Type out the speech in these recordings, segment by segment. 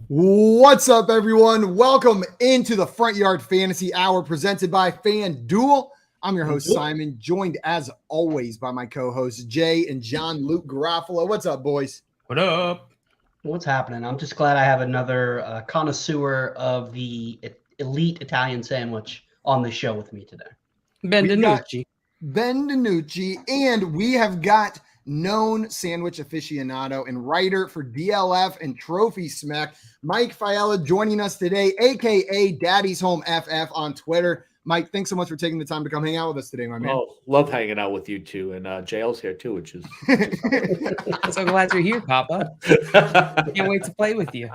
What's up, everyone? Welcome into the Front Yard Fantasy Hour presented by FanDuel. I'm your host, Simon, joined as always by my co-hosts, Jay and John Luke Garofalo. What's up, boys? What up? What's happening? I'm just glad I have another connoisseur of the elite Italian sandwich on the show with me today. Ben DiNucci, and we have got known sandwich aficionado and writer for DLF and Trophy Smack, Mike Faiella, joining us today, aka Daddy's Home FF on Twitter. Mike, thanks so much for taking the time to come hang out with us today, my man. Oh, love hanging out with you too, and JL's here too, which is. I'm so glad you're here, Papa. Can't wait to play with you.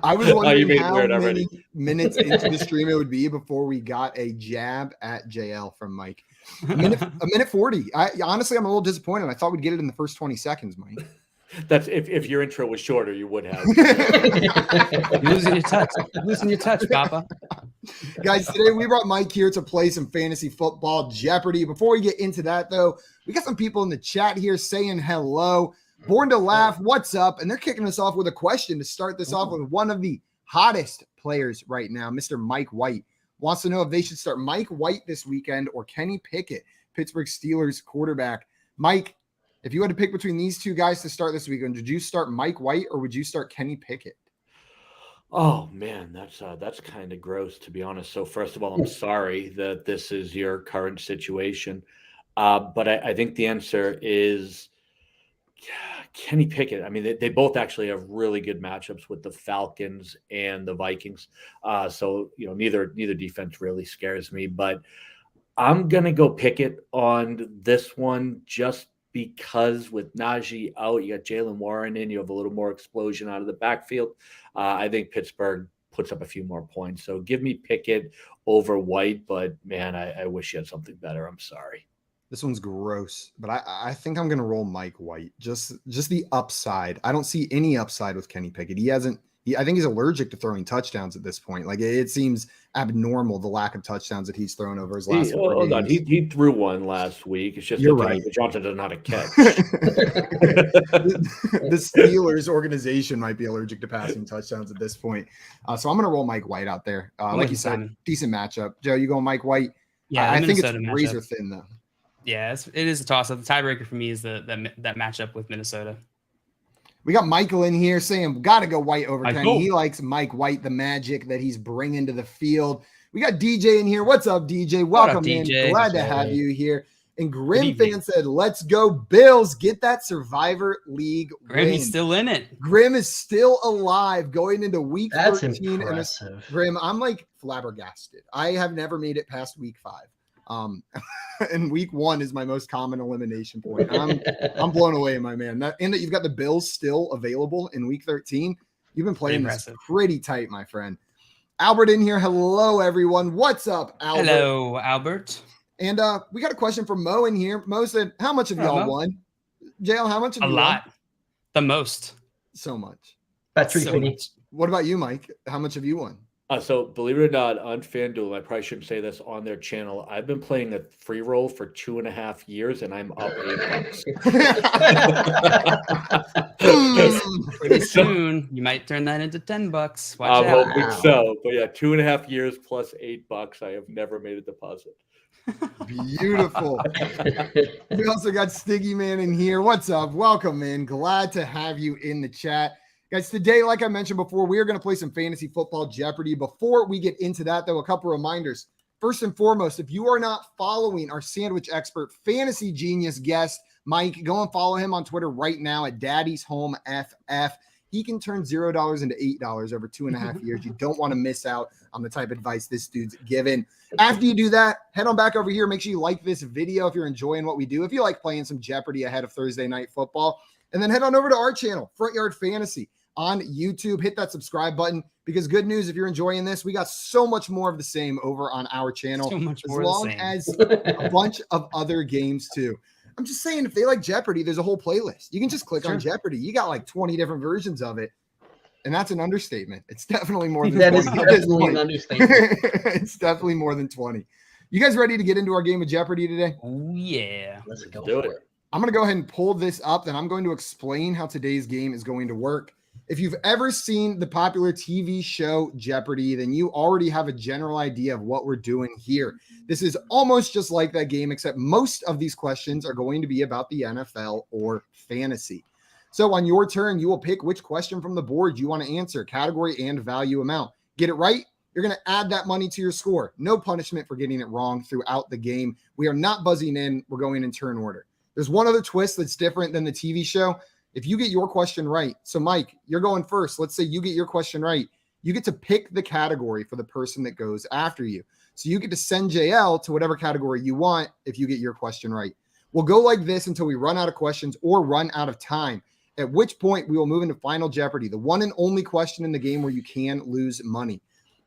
I was wondering how many minutes into the stream it would be before we got a jab at JL from Mike. A minute 40. Honestly, I'm a little disappointed. I thought we'd get it in the first 20 seconds, Mike. That's if your intro was shorter, you would have. Losing your touch, Papa. Guys, today we brought Mike here to play some Fantasy Football Jeopardy. Before we get into that, though, we got some people in the chat here saying hello. Born to Laugh, what's up? And they're kicking us off with a question to start this off with one of the hottest players right now, Mr. Mike White. Wants to know if they should start Mike White this weekend or Kenny Pickett, Pittsburgh Steelers quarterback. Mike, if you had to pick between these two guys to start this weekend, would you start Mike White or would you start Kenny Pickett? Oh man, that's kind of gross, to be honest. So first of all, I'm sorry that this is your current situation, but I think the answer is Kenny Pickett. I mean, they both actually have really good matchups with the Falcons and the Vikings. So neither defense really scares me, but I'm gonna go Pickett on this one just because with Najee out, you got Jalen Warren in, you have a little more explosion out of the backfield. I think Pittsburgh puts up a few more points. So give me Pickett over White, but man, I wish you had something better. I'm sorry. This one's gross, but I think I'm going to roll Mike White. Just the upside. I don't see any upside with Kenny Pickett. I think he's allergic to throwing touchdowns at this point. Like it seems abnormal, the lack of touchdowns that he's thrown over his last four games. He threw one last week. It's just You're right. Johnson doesn't know how to catch. The Steelers organization might be allergic to passing touchdowns at this point. So I'm going to roll Mike White out there. Like you said, decent matchup. Joe, you going Mike White? Yeah, I think it's razor thin though. Yeah, it is a toss-up. The tiebreaker for me is that matchup with Minnesota. We got Michael in here saying, got to go White over Kenny. He likes Mike White, the magic that he's bringing to the field. We got DJ in here. What's up, DJ? Welcome in. Glad to have you here. And Grim fan said, let's go Bills. Get that Survivor League Grim, win. He's still in it. Grim is still alive going into week 13. That's impressive. Grim, I'm like flabbergasted. I have never made it past week 5. And week 1 is my most common elimination point. I'm blown away, my man. That you've got the Bills still available in week 13. You've been playing this pretty tight, my friend. Albert in here. Hello, everyone. What's up, Albert? Hello, Albert. And we got a question from Mo in here. Mo said, how much of y'all won? JL, how much of you won? A lot. The most. So much. That's pretty What about you, Mike? How much have you won? So believe it or not, on FanDuel, I probably shouldn't say this on their channel. I've been playing a free roll for 2.5 years, and I'm up $8. Pretty soon, you might turn that into $10. Watch I'm out. hoping so. But yeah, 2.5 years plus $8. I have never made a deposit. Beautiful. We also got Stiggy Man in here. What's up? Welcome, man. Glad to have you in the chat. Guys, today, like I mentioned before, we are going to play some Fantasy Football Jeopardy. Before we get into that, though, a couple reminders. First and foremost, if you are not following our sandwich expert, fantasy genius guest, Mike, go and follow him on Twitter right now at Daddy's Home FF. He can turn $0 into $8 over 2.5 years. You don't want to miss out on the type of advice this dude's given. After you do that, head on back over here. Make sure you like this video if you're enjoying what we do. If you like playing some Jeopardy ahead of Thursday Night Football. And then head on over to our channel, Front Yard Fantasy, on YouTube. Hit that subscribe button because good news, if you're enjoying this, we got so much more of the same over on our channel. So much more as long as a bunch of other games too. I'm just saying, if they like Jeopardy, there's a whole playlist. You can just click on Jeopardy. You got like 20 different versions of it. And that's an understatement. It's definitely more than 20. That is definitely an understatement. It's definitely more than 20. You guys ready to get into our game of Jeopardy today? Oh, yeah. Let's go do for it. it. I'm going to go ahead and pull this up, and I'm going to explain how today's game is going to work. If you've ever seen the popular TV show Jeopardy, then you already have a general idea of what we're doing here. This is almost just like that game, except most of these questions are going to be about the NFL or fantasy. So on your turn, you will pick which question from the board you want to answer, category and value amount. Get it right, you're going to add that money to your score. No punishment for getting it wrong throughout the game. We are not buzzing in. We're going in turn order. There's one other twist that's different than the TV show. If you get your question right, so Mike, you're going first. Let's say you get your question right. You get to pick the category for the person that goes after you. So you get to send JL to whatever category you want if you get your question right. We'll go like this until we run out of questions or run out of time, at which point we will move into Final Jeopardy, the one and only question in the game where you can lose money.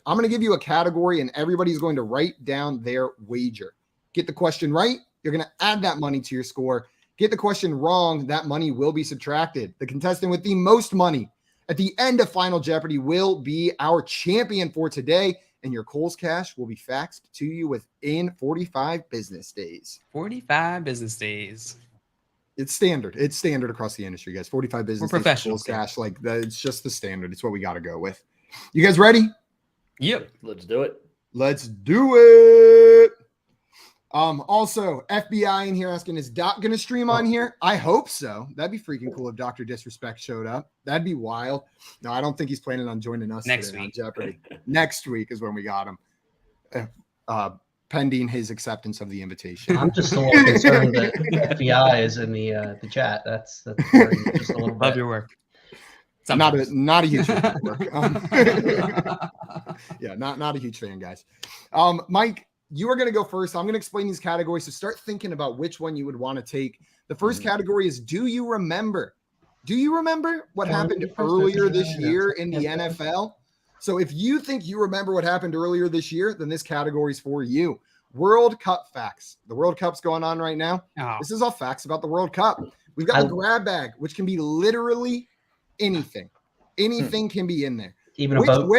I'm going to give you a category and everybody's going to write down their wager. Get the question right, you're going to add that money to your score. Get the question wrong, that money will be subtracted. The contestant with the most money at the end of Final Jeopardy will be our champion for today, and your Kohl's Cash will be faxed to you within 45 business days. 45 business days. It's standard. It's standard across the industry, guys. 45 business We're days. professionals. Kohl's Cash, like that. It's just the standard. It's what we got to go with. You guys ready? Yep. Let's do it. Let's do it. Also, FBI in here asking, is Doc going to stream on here? I hope so. That'd be freaking cool if Dr. Disrespect showed up. That'd be wild. No, I don't think he's planning on joining us Next today on week. Jeopardy. Next week is when we got him, pending his acceptance of the invitation. I'm just a little concerned that FBI is in the chat. That's worrying just a little Love bit. your work. Not Sometimes. a huge fan of work. Yeah, not a huge fan, guys. Mike, you are going to go first. I'm going to explain these categories. So start thinking about which one you would want to take. The first category is, do you remember? Do you remember what happened earlier this year in the NFL? So if you think you remember what happened earlier this year, then this category is for you. World Cup facts. The World Cup's going on right now. Oh, This is all facts about the World Cup. We've got the grab bag, which can be literally anything. Anything can be in there. Even a boat.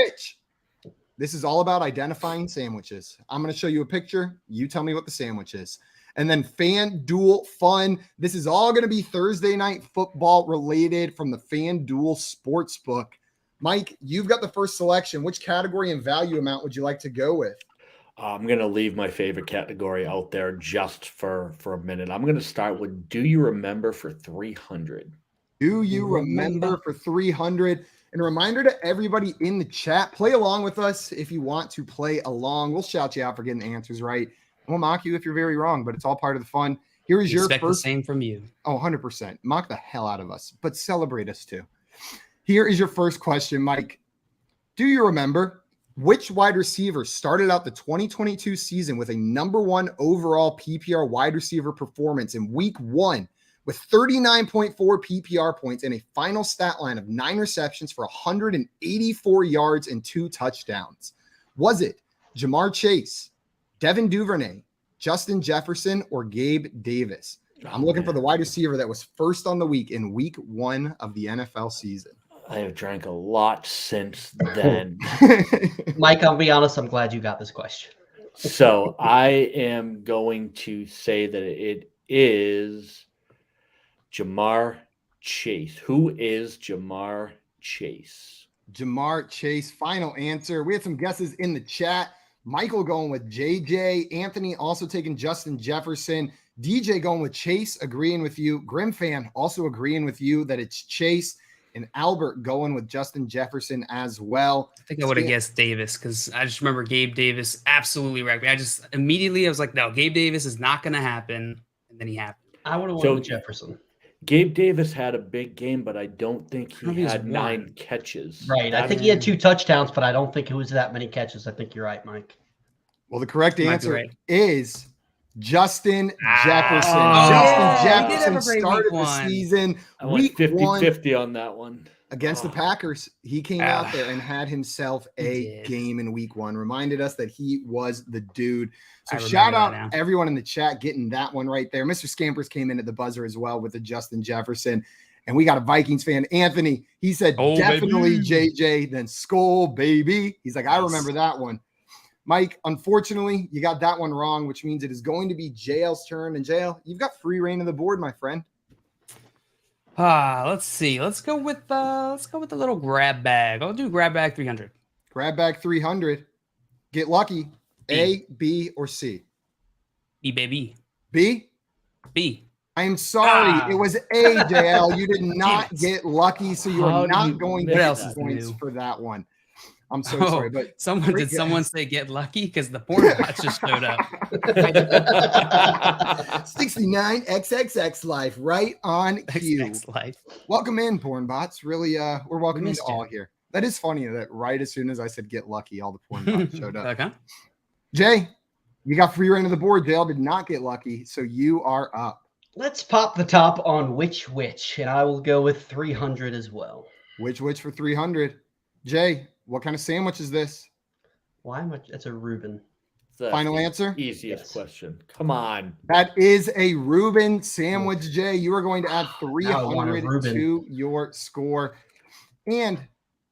This is all about identifying sandwiches. I'm going to show you a picture. You tell me what the sandwich is. And then FanDuel fun. This is all going to be Thursday night football related from the FanDuel Sportsbook. Mike, you've got the first selection. Which category and value amount would you like to go with? I'm going to leave my favorite category out there just for a minute. I'm going to start with, do you remember for 300? Do you remember for 300? And a reminder to everybody in the chat, play along with us if you want to play along. We'll shout you out for getting the answers right. We'll mock you if you're very wrong, but it's all part of the fun. Here is your expect first. the same from you. Oh, 100%. Mock the hell out of us, but celebrate us too. Here is your first question, Mike. Do you remember which wide receiver started out the 2022 season with a #1 overall PPR wide receiver performance in week 1 with 39.4 PPR points and a final stat line of 9 receptions for 184 yards and 2 touchdowns? Was it Jamar Chase, Devin Duvernay, Justin Jefferson, or Gabe Davis? I'm looking for the wide receiver that was first on the week in week 1 of the NFL season. I have drank a lot since then. Mike, I'll be honest, I'm glad you got this question. So I am going to say that it is Jamar Chase. Who is Jamar Chase? Jamar Chase, final answer. We had some guesses in the chat. Michael going with JJ. Anthony also taking Justin Jefferson. DJ going with Chase, agreeing with you. Grim fan also agreeing with you that it's Chase. And Albert going with Justin Jefferson as well. I think I would have guessed Davis because I just remember Gabe Davis absolutely wrecked me. I was like, no, Gabe Davis is not going to happen. And then he happened. I would have went with Jefferson. Gabe Davis had a big game, but I don't think he was had 9 one. catches. Right. I think he had 2 touchdowns, but I don't think it was that many catches. I think you're right, Mike. Well, the correct Might be answer right. is Justin Jefferson. Oh, Justin yeah, he did have Jefferson a great started week the 1. season I went week 50-50 on that one. against the Packers. He came out there and had himself He a did. game in week 1. Reminded us that he was the dude. So I shout remember out that now. everyone in the chat getting that one right there. Mr. Scampers came in at the buzzer as well with the Justin Jefferson. And we got a Vikings fan, Anthony. He said, Oh, definitely baby. JJ, then Skull, baby. He's like, I Nice. remember that one. Mike, unfortunately, you got that one wrong, which means it is going to be JL's turn. And JL, you've got free reign of the board, my friend. Let's see. Let's go with the little grab bag. I'll do grab bag 300. Grab bag 300. Get lucky. A, B, or C? B, baby. B? B. I am sorry. It was A, JL. You did not it. get lucky, so you How are do not you going to miss get that? points New? for that one. I'm so sorry, but Did someone say get lucky? Because the porn bot just showed up. 69 XXX life right on cue. XX life. Welcome in, porn bots. Really, we're welcoming missed to all you. here. That is funny that right as soon as I said get lucky, all the porn bots showed up. Okay. Jay, you got free reign of the board. JL did not get lucky, so you are up. Let's pop the top on which, and I will go with 300 as well. Which for 300? Jay, what kind of sandwich is this? Why much? That's a Reuben. Final answer? Easiest Yes. question. Come on. That is a Reuben sandwich, Jay. You are going to add Now I want a 300 Reuben. to your score. And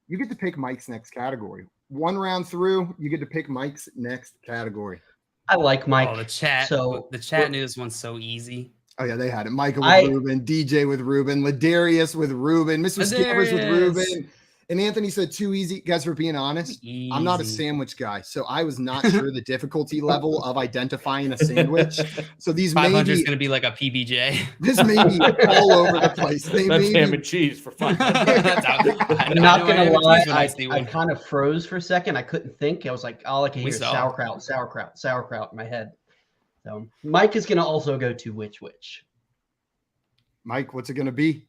you get to pick Mike's next category. One round through, you get to pick Mike's next category. I like Mike. Oh, the chat. So the chat knew this one's so easy. Oh, yeah, they had it. Michael with Reuben, DJ with Reuben, Ladarius with Reuben, Mr. Scabbers with Reuben. And Anthony said too easy. Guys, for being honest, I'm not a sandwich guy, so I was not sure the difficulty level of identifying a sandwich. So these 500 may is be, going to be like a PBJ. this may be all over the place. They That's may ham be, and cheese for fun. I'm not gonna lie, I kind of froze for a second. I couldn't think. I was like, all I can hear is sauerkraut in my head. So Mike is gonna also go to which. Mike, what's it going to be?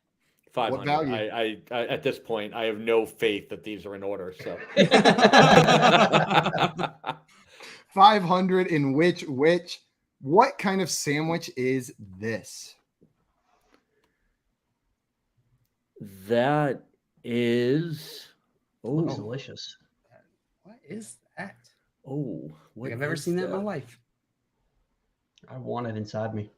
500. What value? I at this point, I have no faith that these are in order. So 500 in which? What kind of sandwich is this? that is. Looks Oh, delicious. What is that? oh, what I've never is seen that in my that? life. I want it inside me.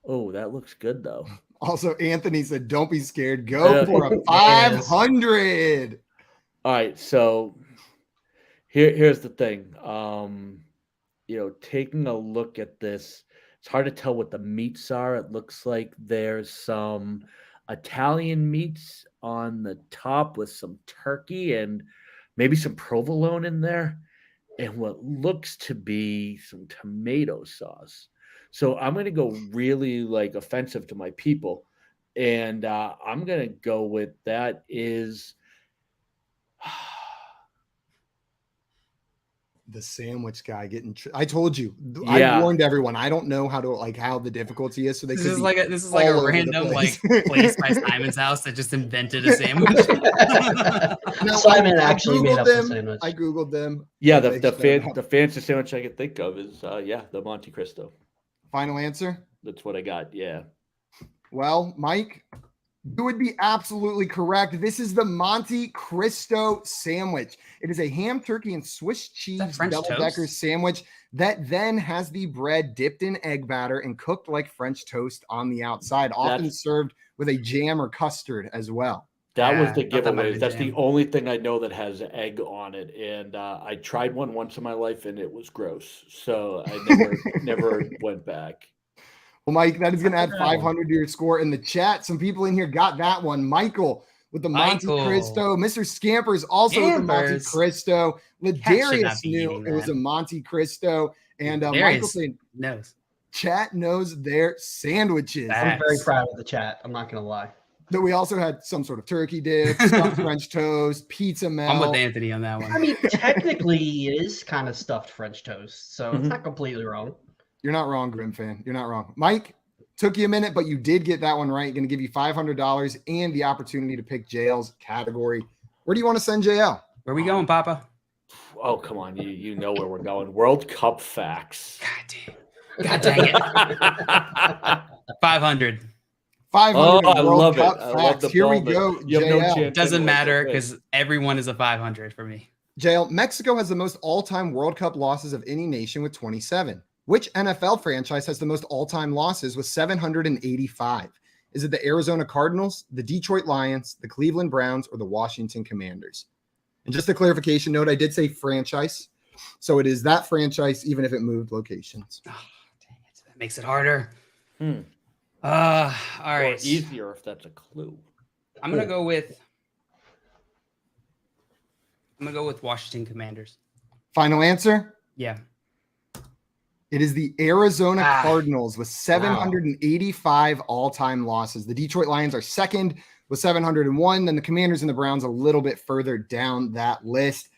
Oh, that looks good though. Also, Anthony said, don't be scared. Go Yeah. for a 500. All right, so here's the thing. Taking a look at this, it's hard to tell what the meats are. It looks like there's some Italian meats on the top with some turkey and maybe some provolone in there, and what looks to be some tomato sauce. So I'm going to go really offensive to my people, and I'm going to go with that is The sandwich guy getting. I told you. Yeah. I warned everyone. I don't know how the difficulty is. So they This could is be like a all over the random place. place by Simon's house that just invented a sandwich. No, Simon I actually made Googled up the them. sandwich. I googled them. yeah, They the showed up. the fancy sandwich I could think of is the Monte Cristo. Final answer. That's what I got. Yeah. Well, Mike, you would be absolutely correct. This is the Monte Cristo sandwich. It is a ham, turkey, and Swiss cheese French double-decker toast? sandwich that then has the bread dipped in egg batter and cooked like French toast on the outside, often That's- served with a jam or custard as well. That was Yeah, the I thought that might have giveaway. been That's the jam. only thing I know that has egg on it. And I tried one once in my life and it was gross. So I never went back. Well, Mike, that is going to add 500 to your score in the chat. Some people in here got that one. Michael with the Monte Michael. Cristo. Mr. Scampers also with the Monte Scampers. Cristo. Cat should not Ladarius be knew eating it was that. a Monte Cristo. And Michael Darius saying, knows. chat knows their sandwiches. That- I'm very proud of the chat. I'm not gonna lie. That we also had some sort of turkey dip, stuffed French toast, pizza melt. I'm with Anthony on that I one. mean, technically, it is kind of stuffed French toast, so it's Mhm. not completely wrong. You're not wrong, Grim fan. You're not wrong. Mike, took you a minute, but you did get that one right. Going to give you $500 and the opportunity to pick JL's category. Where do you want to send JL? Where we going, Papa? Oh, come on. You know where we're going. World Cup facts. God dang it. 500. 500 Oh, I World love it. Cup I love facts. the Here we ball, but go, you have no JL. chance. Doesn't anyway, matter so because everyone is a 500 for me. JL, Mexico has the most all-time World Cup losses of any nation with 27. Which NFL franchise has the most all-time losses with 785? Is it the Arizona Cardinals, the Detroit Lions, the Cleveland Browns, or the Washington Commanders? And just a clarification note, I did say franchise. So it is that franchise, even if it moved locations. Oh, dang it. That makes it harder. All right. Or easier if that's a clue. I'm gonna go with Washington Commanders. Final answer? Yeah. It is the Arizona Cardinals with 785 all-time losses. The Detroit Lions are second with 701. Then the Commanders and the Browns a little bit further down that list.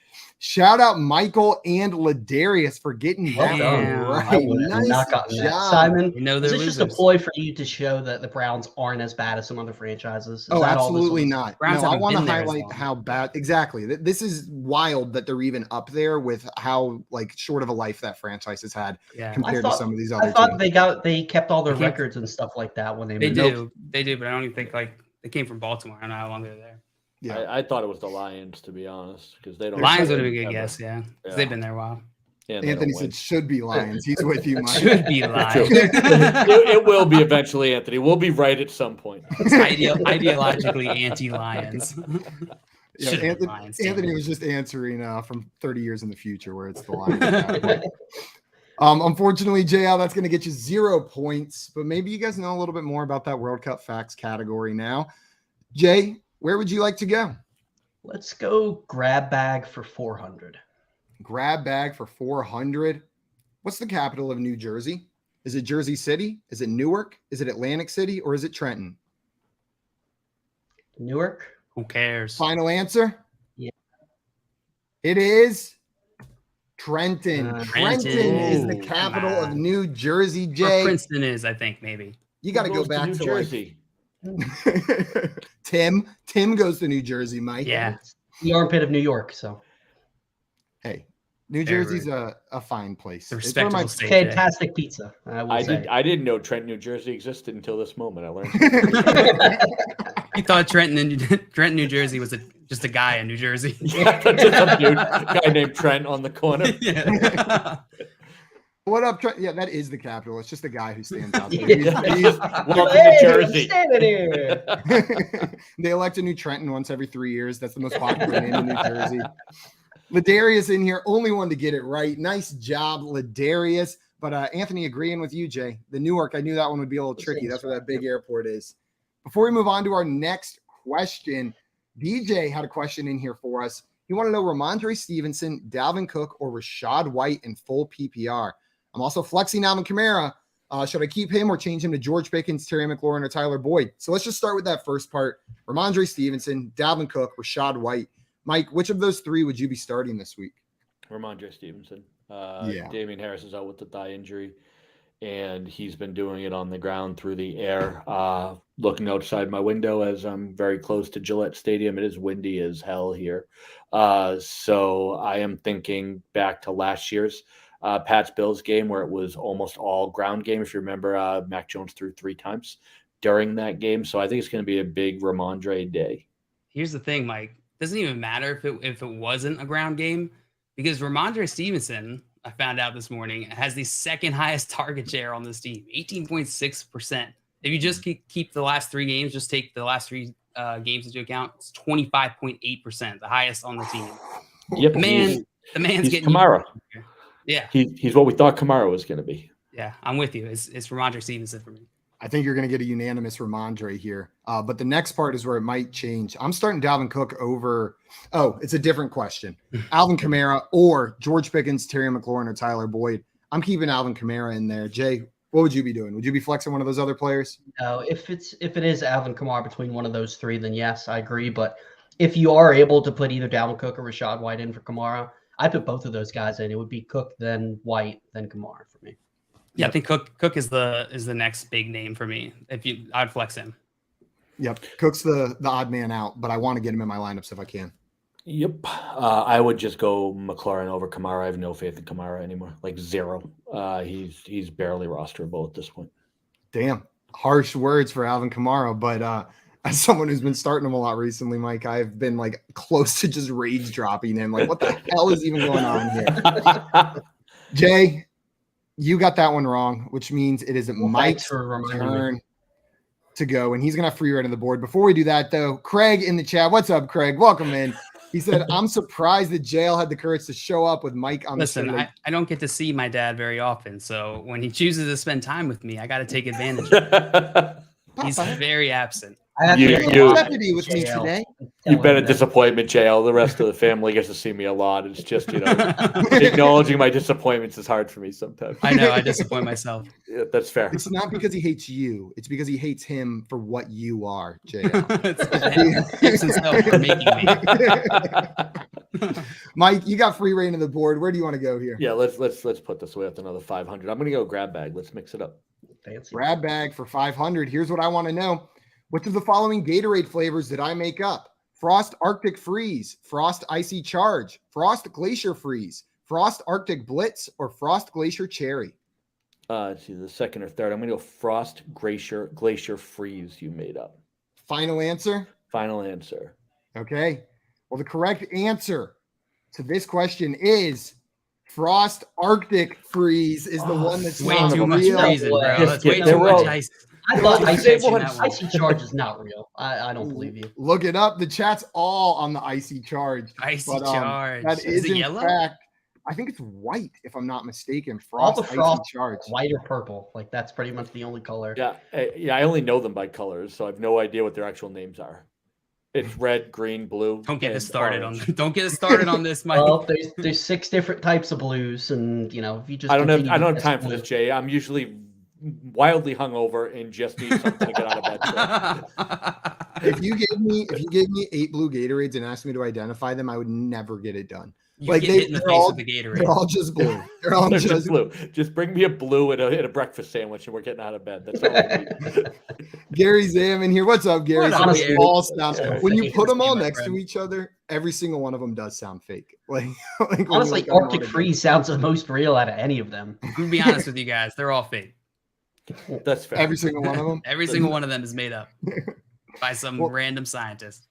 Shout out Michael and Ladarius for getting that right. Nice job, Simon. Is this just a ploy for you to show that the Browns aren't as bad as some other franchises? Oh, absolutely not. No, I want to highlight how bad. Exactly. This is wild that they're even up there with how like short of a life that franchise has had compared to some of these other. I thought they kept all their records and stuff like that when they do. They do, but I don't even think like they came from Baltimore. I don't know how long they're there. Yeah, I thought it was the Lions, to be honest, because they don't. Lions would have been a good guess, because they've been there a while. Yeah, Anthony said should be Lions. He's with you, Mike. Should be Lions. It will be eventually, Anthony. We'll be right at some point. It's ideologically anti-Lions. Yeah, Anthony was just answering from 30 years in the future, where it's the Lions. Unfortunately, JL, that's going to get you 0 points. But maybe you guys know a little bit more about that World Cup facts category now. Jay, where would you like to go? Let's go grab bag for 400. Grab bag for 400. What's the capital of New Jersey? Is it Jersey City? Is it Newark? Is it Atlantic City? Or is it Trenton? Newark. Who cares? Final answer? Yeah. It is Trenton. Trenton is the capital of New Jersey, Jay. Or Princeton is, I think, maybe. You got to go back to Jersey. Tim goes to New Jersey, Mike. Yeah. The armpit of New York. So, hey, New Jersey's a fine place. It's fantastic pizza. I didn't know Trenton, New Jersey existed until this moment. I learned. You thought Trenton, New Jersey was just a guy in New Jersey. Yeah, just a dude, guy named Trent on the corner. Yeah. What up, Trent? Yeah, that is the capital. It's just a guy who stands out there. Welcome to Jersey. They elect a new Trenton once every 3 years. That's the most popular name in New Jersey. Ladarius in here, only one to get it right. Nice job, Ladarius. But Anthony, agreeing with you, Jay. The Newark, I knew that one would be a little tricky. That's where that big airport is. Before we move on to our next question, DJ had a question in here for us. He wanted to know Ramondre Stevenson, Dalvin Cook, or Rachaad White in full PPR. I'm also flexing Alvin Kamara. Should I keep him or change him to George Pickens, Terry McLaurin, or Tyler Boyd? So let's just start with that first part. Ramondre Stevenson, Dalvin Cook, Rachaad White. Mike, which of those three would you be starting this week? Ramondre Stevenson. Damian Harris is out with the thigh injury, and he's been doing it on the ground through the air. Looking outside my window as I'm very close to Gillette Stadium, it is windy as hell here. So I am thinking back to last year's Pats-Bills game where it was almost all ground game. If you remember, Mac Jones threw 3 times during that game. So I think it's going to be a big Ramondre day. Here's the thing, Mike. It doesn't even matter if it wasn't a ground game, because Ramondre Stevenson, I found out this morning, has the second highest target share on this team, 18.6%. If you just keep the last 3 games, just take the last 3 games into account, it's 25.8%, the highest on the team. Yep, the man's getting Kamara. Yeah, he's what we thought Kamara was going to be. Yeah, I'm with you. It's Ramondre Stevenson for me. I think you're going to get a unanimous Ramondre here. But the next part is where it might change. I'm starting Dalvin Cook over. Oh, it's a different question. Alvin Kamara or George Pickens, Terry McLaurin, or Tyler Boyd. I'm keeping Alvin Kamara in there. Jay, what would you be doing? Would you be flexing one of those other players? No, if it is Alvin Kamara between one of those 3, then yes, I agree. But if you are able to put either Dalvin Cook or Rachaad White in for Kamara, I put both of those guys in. It would be Cook, then White, then Kamara for me. Yeah, I think Cook is the next big name for me. I'd flex him. Yep, Cook's the odd man out, but I want to get him in my lineups if I can. Yep, I would just go McLaurin over Kamara. I have no faith in Kamara anymore, like 0. He's barely rosterable at this point. Damn, harsh words for Alvin Kamara, but as someone who's been starting him a lot recently, Mike, I've been like close to just rage dropping him. Like, what the hell is even going on here? Jay, you got that one wrong, which means it is Mike's turn to go, and he's going to have free right on the board. Before we do that, though, Craig in the chat. What's up, Craig? Welcome in. He said, I'm surprised that Jail had the courage to show up with Mike on Listen, the show. I don't get to see my dad very often. So when he chooses to spend time with me, I got to take advantage of it. He's very absent. I have You- to you- go Deputy with me jail. today. You've been a disappointment, JL. The rest of the family gets to see me a lot. It's just, acknowledging my disappointments is hard for me sometimes. I know I disappoint myself. Yeah, that's fair. It's not because he hates you. It's because he hates him for what you are, JL. It's himself for making me. Mike, you got free reign of the board. Where do you want to go here? Yeah, let's put this away with another 500. I'm gonna go grab bag. Let's mix it up. Fancy. Grab bag for 500. Here's what I want to know. Which of the following Gatorade flavors did I make up? Frost Arctic Freeze, Frost Icy Charge, Frost Glacier Freeze, Frost Arctic Blitz, or Frost Glacier Cherry? Let's see, the second or third. I'm gonna go Frost Glacier Freeze. You made up. Final answer? Final answer. Okay. Well, the correct answer to this question is Frost Arctic Freeze is the one that's Way not too much real. freezing, bro. That's way They too were much all- ice. I thought Icy icy charge is not real. I don't believe you. Look it up. The chat's all on the Icy Charge. Icy But, charge. That is it in yellow? fact, I think it's white, if I'm not mistaken. All Frost the Icy frost, Charge. white or purple. Like that's pretty much the only color. Yeah, I only know them by colors, so I have no idea what their actual names are. It's red, green, blue. Don't get us and started orange. on. Don't get us started on this, Mike. Well, there's 6 different types of blues, and if you just I don't continue have to time guess for this, blue- Jay. I'm usually wildly hungover and just need something to get out of bed. If you gave me 8 blue Gatorades and asked me to identify them, I would never get it done. You Like, get hit in the they're face all- with the Gatorade. They're all just blue. They're all They're just just blue. Just bring me a blue and a breakfast sandwich, and we're getting out of bed. That's all I need. Gary Zam in here. What's up, Gary? What up, So Gary? all sound- Yeah, when you fake. put them all My next to friend. each other, every single one of them does sound fake. Like when you Honestly, look at them all Arctic together. Freeze sounds the most real out of any of them. I'm gonna be honest with you guys. They're all fake. That's fair. Every single one of them. Every single one of them is made up by some Well- random scientist.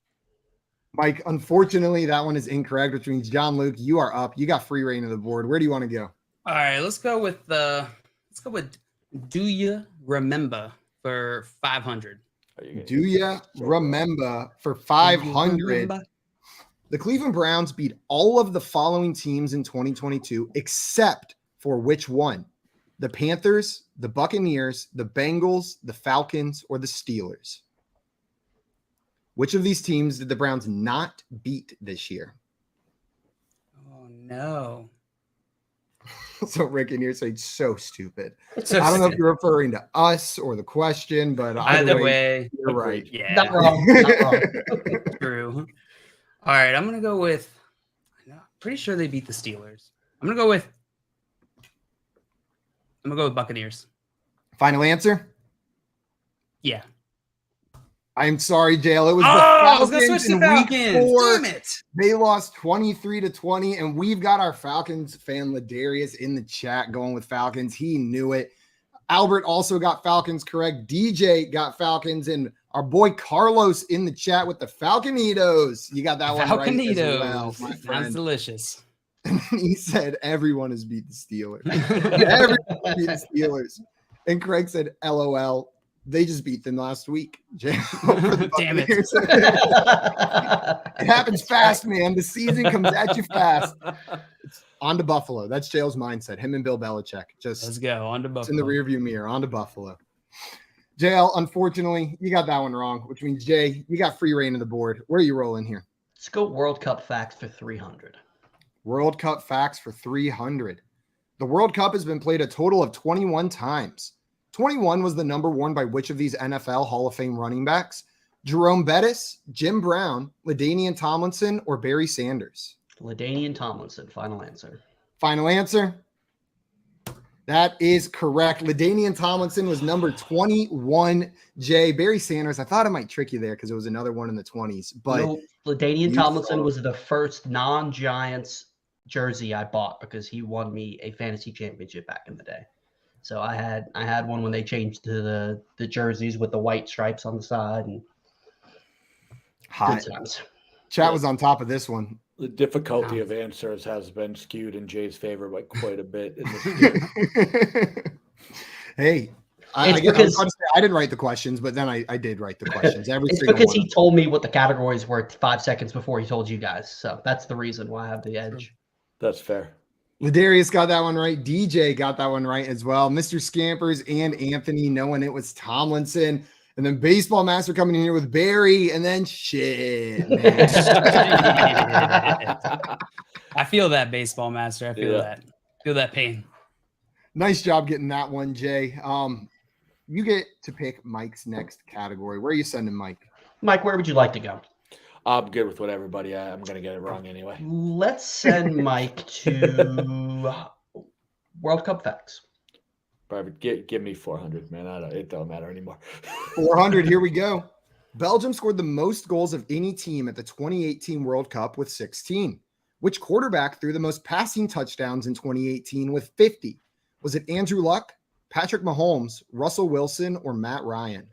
Mike, unfortunately, that one is incorrect, which means John Luke, you are up. You got free reign of the board. Where do you want to go? All right, let's go with Do You Remember for 500? Are you Do you remember for 500? The Cleveland Browns beat all of the following teams in 2022, except for which one? The Panthers, the Buccaneers, the Bengals, the Falcons, or the Steelers? Which of these teams did the Browns not beat this year? Oh no! So Rick in here saying so stupid. So I don't know if you're referring to us or the question, but either way, you're right. yeah, Not wrong. Not wrong. true. All right, I'm gonna go with. I'm pretty sure they beat the Steelers. I'm gonna go with Buccaneers. Final answer? Yeah. I'm sorry, Jail. It was I was the gonna Falcons switch to in week Falcons. 4. Damn it! They lost 23-20, and we've got our Falcons fan Ladarius in the chat going with Falcons. He knew it. Albert also got Falcons correct. DJ got Falcons, and our boy Carlos in the chat with the Falconitos. You got that one right as well, Falconitos. my Sounds friend. delicious. He said everyone has beat the Steelers. Everyone beat the Steelers. And Craig said, LOL. They just beat them last week. Damn it. It happens fast, man. The season comes at you fast. It's on to Buffalo. That's Jail's mindset. Him and Bill Belichick. Let's Just go on to it's in the Buffalo. rearview mirror. On to Buffalo. Jail, unfortunately, you got that one wrong, which means, Jay, you got free reign of the board. Where are you rolling here? Let's go World Cup facts for 300. World Cup facts for 300. The World Cup has been played a total of 21 times. 21 was the number worn by which of these NFL Hall of Fame running backs? Jerome Bettis, Jim Brown, LaDainian Tomlinson, or Barry Sanders? LaDainian Tomlinson, final answer. Final answer? That is correct. LaDainian Tomlinson was number 21. Jay, Barry Sanders, I thought I might trick you there because it was another one in the 20s. But No, LaDainian you Tomlinson saw- was the first non-Giants jersey I bought because he won me a fantasy championship back in the day. So I had one when they changed to the jerseys with the white stripes on the side and hot. good times. Chat was on top of this one. The difficulty of answers has been skewed in Jay's favor by quite a bit. In this Hey, It's because I didn't write the questions, but then I did write the questions. It's because he told me what the categories were 5 seconds before he told you guys. So that's the reason why I have the edge. That's fair. Ladarius got that one right. DJ got that one right as well. Mr. Scampers and Anthony knowing it was Tomlinson. And then Baseball Master coming in here with Barry. And then shit, man. I feel that, Baseball Master. I feel that. Feel that pain. Nice job getting that one, Jay. You get to pick Mike's next category. Where are you sending Mike? Mike, where would you like to go? I'm good with whatever, buddy. I'm going to get it wrong anyway. Let's send Mike to World Cup facts. Perfect. Give me 400, man. It don't matter anymore. 400. Here we go. Belgium scored the most goals of any team at the 2018 World Cup with 16. Which quarterback threw the most passing touchdowns in 2018 with 50? Was it Andrew Luck, Patrick Mahomes, Russell Wilson, or Matt Ryan?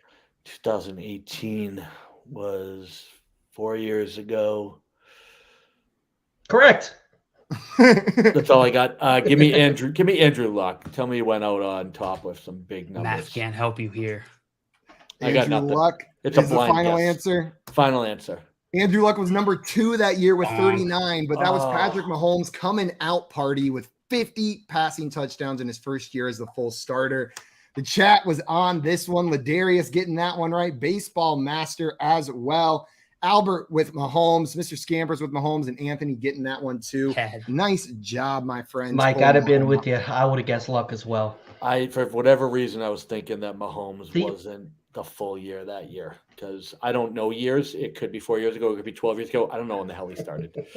2018 was 4 years ago. Correct. That's all I got. Give me Andrew Luck. Tell me he went out on top with some big numbers. Math can't help you here. I got nothing. Luck It's a is the blind final guess. answer. Final answer. Andrew Luck was number 2 that year with 39, but that was Patrick Mahomes' coming out party with 50 passing touchdowns in his first year as the full starter. The chat was on this one. Ladarius getting that one right. Baseball Master as well. Albert with Mahomes, Mr. Scampers with Mahomes, and Anthony getting that one too. Nice job, my friend. Mike, I'd have been with you. I would have guessed Luck as well. For whatever reason, I was thinking that Mahomes wasn't the full year that year because I don't know years. It could be 4 years ago. It could be 12 years ago. I don't know when the hell he started.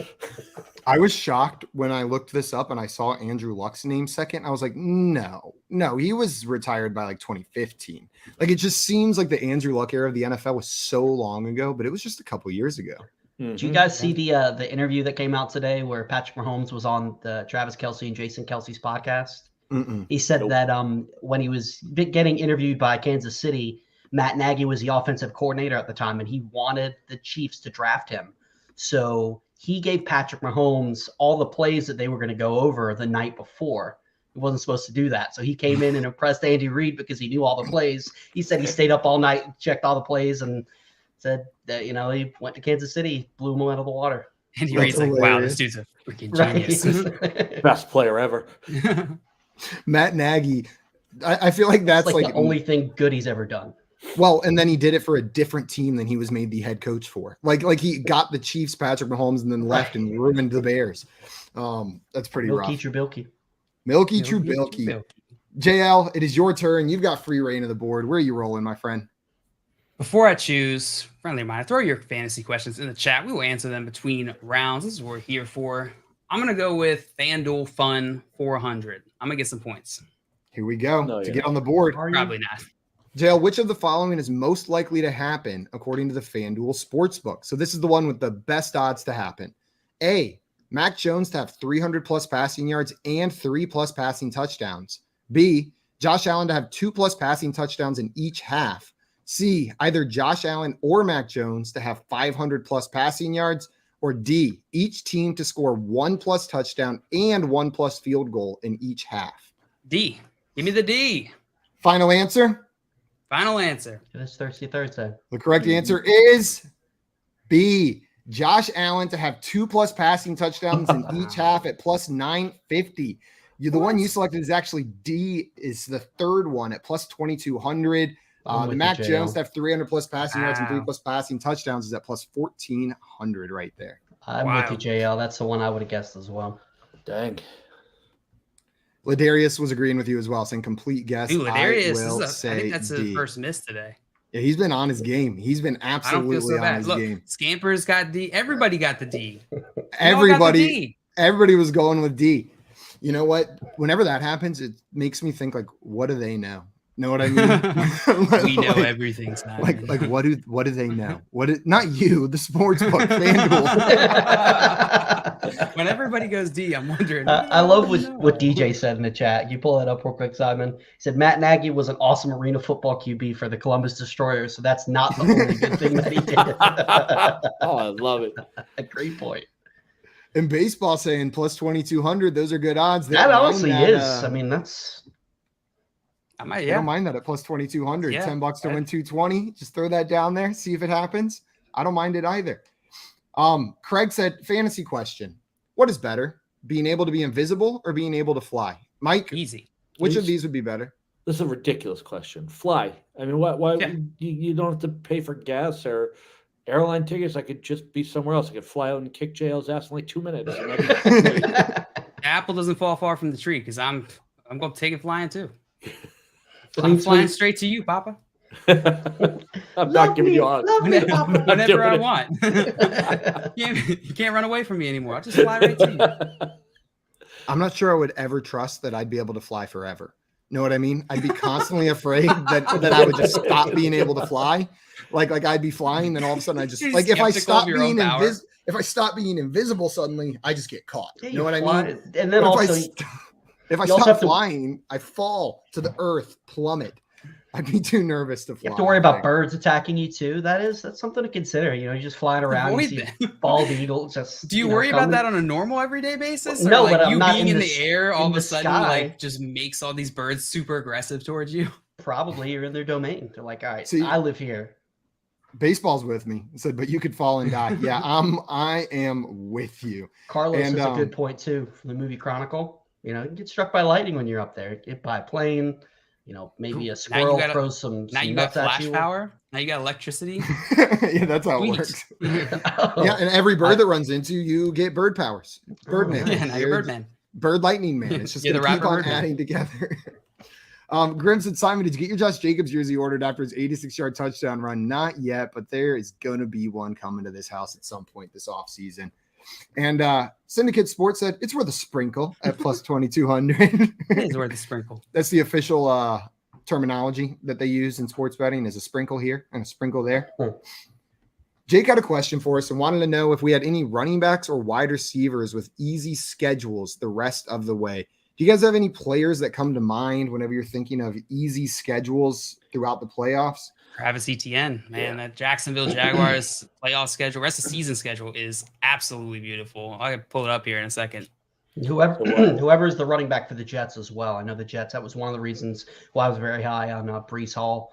I was shocked when I looked this up and I saw Andrew Luck's name second. I was like, no, he was retired by like 2015. Like, it just seems like the Andrew Luck era of the NFL was so long ago, but it was just a couple years ago. Mm-hmm. Did you guys see the interview that came out today where Patrick Mahomes was on the Travis Kelce and Jason Kelce's podcast? He said that when he was getting interviewed by Kansas City, Matt Nagy was the offensive coordinator at the time, and he wanted the Chiefs to draft him. So he gave Patrick Mahomes all the plays that they were going to go over the night before. He wasn't supposed to do that. So he came in and impressed Andy Reid because he knew all the plays. He said he stayed up all night, checked all the plays, and said that, he went to Kansas City, blew him out of the water. Andy Reid's like, wow, this dude's a freaking genius. Best player ever. Matt Nagy, I feel like that's like the only thing good he's ever done. Well, and then he did it for a different team than he was made the head coach for. Like he got the Chiefs, Patrick Mahomes, and then left and ruined the Bears. That's pretty rough. Milky Trubisky. JL, it is your turn. You've got free reign of the board. Where are you rolling, my friend? Before I choose, friendly reminder, throw your fantasy questions in the chat. We will answer them between rounds. This is what we're here for. I'm going to go with FanDuel Fun 400. I'm going to get some points. Here we go to get on the board. Probably not. JL, which of the following is most likely to happen according to the FanDuel Sportsbook? So this is the one with the best odds to happen. A, Mac Jones to have 300 plus passing yards and 3 plus passing touchdowns. B, Josh Allen to have 2 plus passing touchdowns in each half. C, either Josh Allen or Mac Jones to have 500 plus passing yards. Or D, each team to score 1 plus touchdown and 1 plus field goal in each half. D. Give me the D. Final answer? Final answer. It's Thirsty Thursday. The correct answer is B. Josh Allen to have 2 plus passing touchdowns in each half at plus 950. The one you selected is actually D, is the third one at plus 2200. The Mac Jones to have 300 plus passing yards and 3 plus passing touchdowns is at plus 1400 right there. I'm with you, JL. That's the one I would have guessed as well. Dang. Ladarius was agreeing with you as well, saying complete guess. Dude, Ladarius, I think that's D. his first miss today. Yeah, he's been on his game. He's been absolutely on his game. Scampers got D. Everybody got the D. Everybody was going with D. You know what? Whenever that happens, it makes me think, like, what do they know? Know what I mean? We know everything's not like what do they know? Not you, the sports book, FanDuel. When everybody goes D, I'm wondering. I love what DJ said in the chat. You pull that up real quick, Simon. He said Matt Nagy was an awesome arena football QB for the Columbus Destroyers, so that's not the only good thing that he did. Oh, I love it. A great point. In baseball, saying plus 2200, those are good odds. That honestly is. I mean, that's. I might, I don't mind that at plus 2,200. Yeah. $10 to win 220. Just throw that down there. See if it happens. I don't mind it either. Craig said, fantasy question. What is better, being able to be invisible or being able to fly? Mike, Easy. which of these would be better? This is a ridiculous question. Fly. I mean, why Yeah. you don't have to pay for gas or airline tickets. I could just be somewhere else. I could fly out and kick JL's ass in like 2 minutes. And that'd be great. The apple doesn't fall far from the tree because I'm going to take it flying too. I'm flying straight to you, Papa. I'm not giving you odds. Whenever I want. You can't run away from me anymore. I'll just fly right to you. I'm not sure I would ever trust that I'd be able to fly forever. Know what I mean? I'd be constantly afraid that I would just stop being able to fly. Like I'd be flying, then all of a sudden I just like if I stop being invisible suddenly, I just get caught. Yeah, you know what I mean? And then also, if I stop flying, I fall to the earth, plummet. I'd be too nervous to fly. you have to worry about birds attacking you too. That's something to consider. You know, you're just flying around, you see bald eagles. Just do you worry about that on a normal everyday basis? No, or like but I'm you not being in the air all of a sudden sky. like just makes all these birds super aggressive towards you. Probably you're in their domain. They're like, all right, See, I live here. Baseball's with me. I said, but you could fall and die. Yeah, I am with you. Carlos has a good point too from the movie Chronicle. You know, you get struck by lightning when you're up there. Get by a plane. You know, maybe a squirrel throws some now you nuts got at flash you. power. Now you got electricity. Yeah, that's how it works. Yeah, and every bird that runs into you get bird powers. Birdman. Yeah, now you're Birdman. Bird lightning man. It's just You're gonna the keep on Birdman. adding together. Grim said, Simon, did you get your Josh Jacobs jersey ordered after his 86-yard touchdown run? Not yet, but there is going to be one coming to this house at some point this offseason. And Syndicate Sports said, it's worth a sprinkle at plus 2,200. It is worth a sprinkle. That's the official terminology that they use in sports betting is a sprinkle here and a sprinkle there. Jake had a question for us and wanted to know if we had any running backs or wide receivers with easy schedules the rest of the way. Do you guys have any players that come to mind whenever you're thinking of easy schedules throughout the playoffs? Travis Etienne, man, that Jacksonville Jaguars playoff schedule, rest of season schedule is absolutely beautiful. I can pull it up here in a second. Whoever is the running back for the Jets as well. I know the Jets, that was one of the reasons why I was very high on Breece Hall.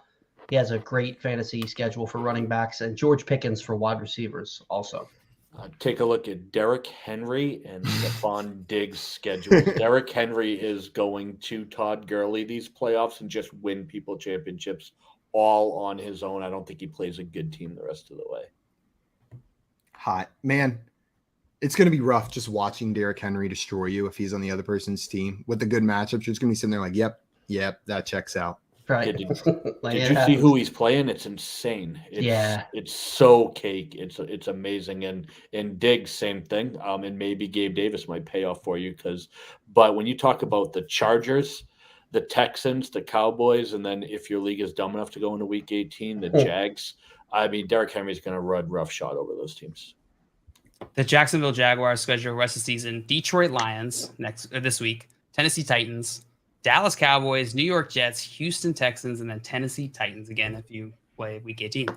He has a great fantasy schedule for running backs, and George Pickens for wide receivers also. Take a look at Derrick Henry and Stephon Diggs' schedule. Derrick Henry is going to Todd Gurley these playoffs and just win people championships all on his own. I don't think he plays a good team the rest of the way. Hot. Man, it's going to be rough just watching Derrick Henry destroy you if he's on the other person's team. With the good matchups, you're just going to be sitting there like, yep, that checks out. Right. Did you see who he's playing? It's insane. It's so cake. It's amazing. And Diggs, same thing. And maybe Gabe Davis might pay off for you but when you talk about the Chargers, the Texans, the Cowboys, and then if your league is dumb enough to go into week 18, the Jags, I mean, Derrick Henry's going to run roughshod over those teams. The Jacksonville Jaguars schedule rest of the season: Detroit Lions this week, Tennessee Titans, Dallas Cowboys, New York Jets, Houston Texans, and then Tennessee Titans again if you play week 18.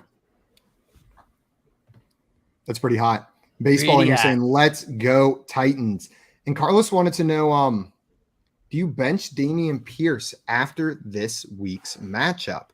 That's pretty hot. Baseball, and you're saying, let's go Titans. And Carlos wanted to know, do you bench Dameon Pierce after this week's matchup?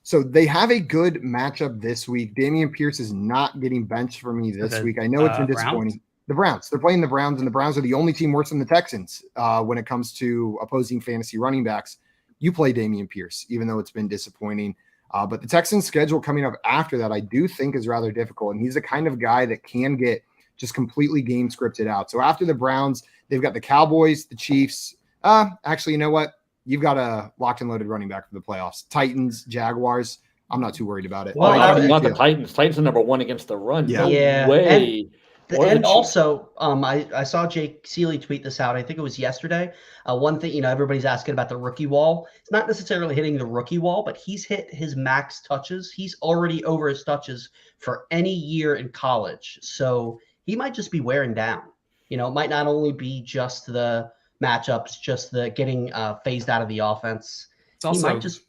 So they have a good matchup this week. Dameon Pierce is not getting benched for me this week. I know it's been disappointing. Browns? The Browns. They're playing the Browns, and the Browns are the only team worse than the Texans when it comes to opposing fantasy running backs. You play Dameon Pierce, even though it's been disappointing. But the Texans' schedule coming up after that, I do think is rather difficult. And he's the kind of guy that can get just completely game scripted out. So after the Browns, they've got the Cowboys, the Chiefs. Actually, you know what? You've got a locked and loaded running back for the playoffs. Titans, Jaguars. I'm not too worried about it. Well, not the Titans. Titans are number one against the run. Yeah. No way. And also, I saw Jake Seeley tweet this out. I think it was yesterday. One thing, everybody's asking about the rookie wall. It's not necessarily hitting the rookie wall, but he's hit his max touches. He's already over his touches for any year in college. So he might just be wearing down. It might not only be just the matchups, just the getting phased out of the offense. He might just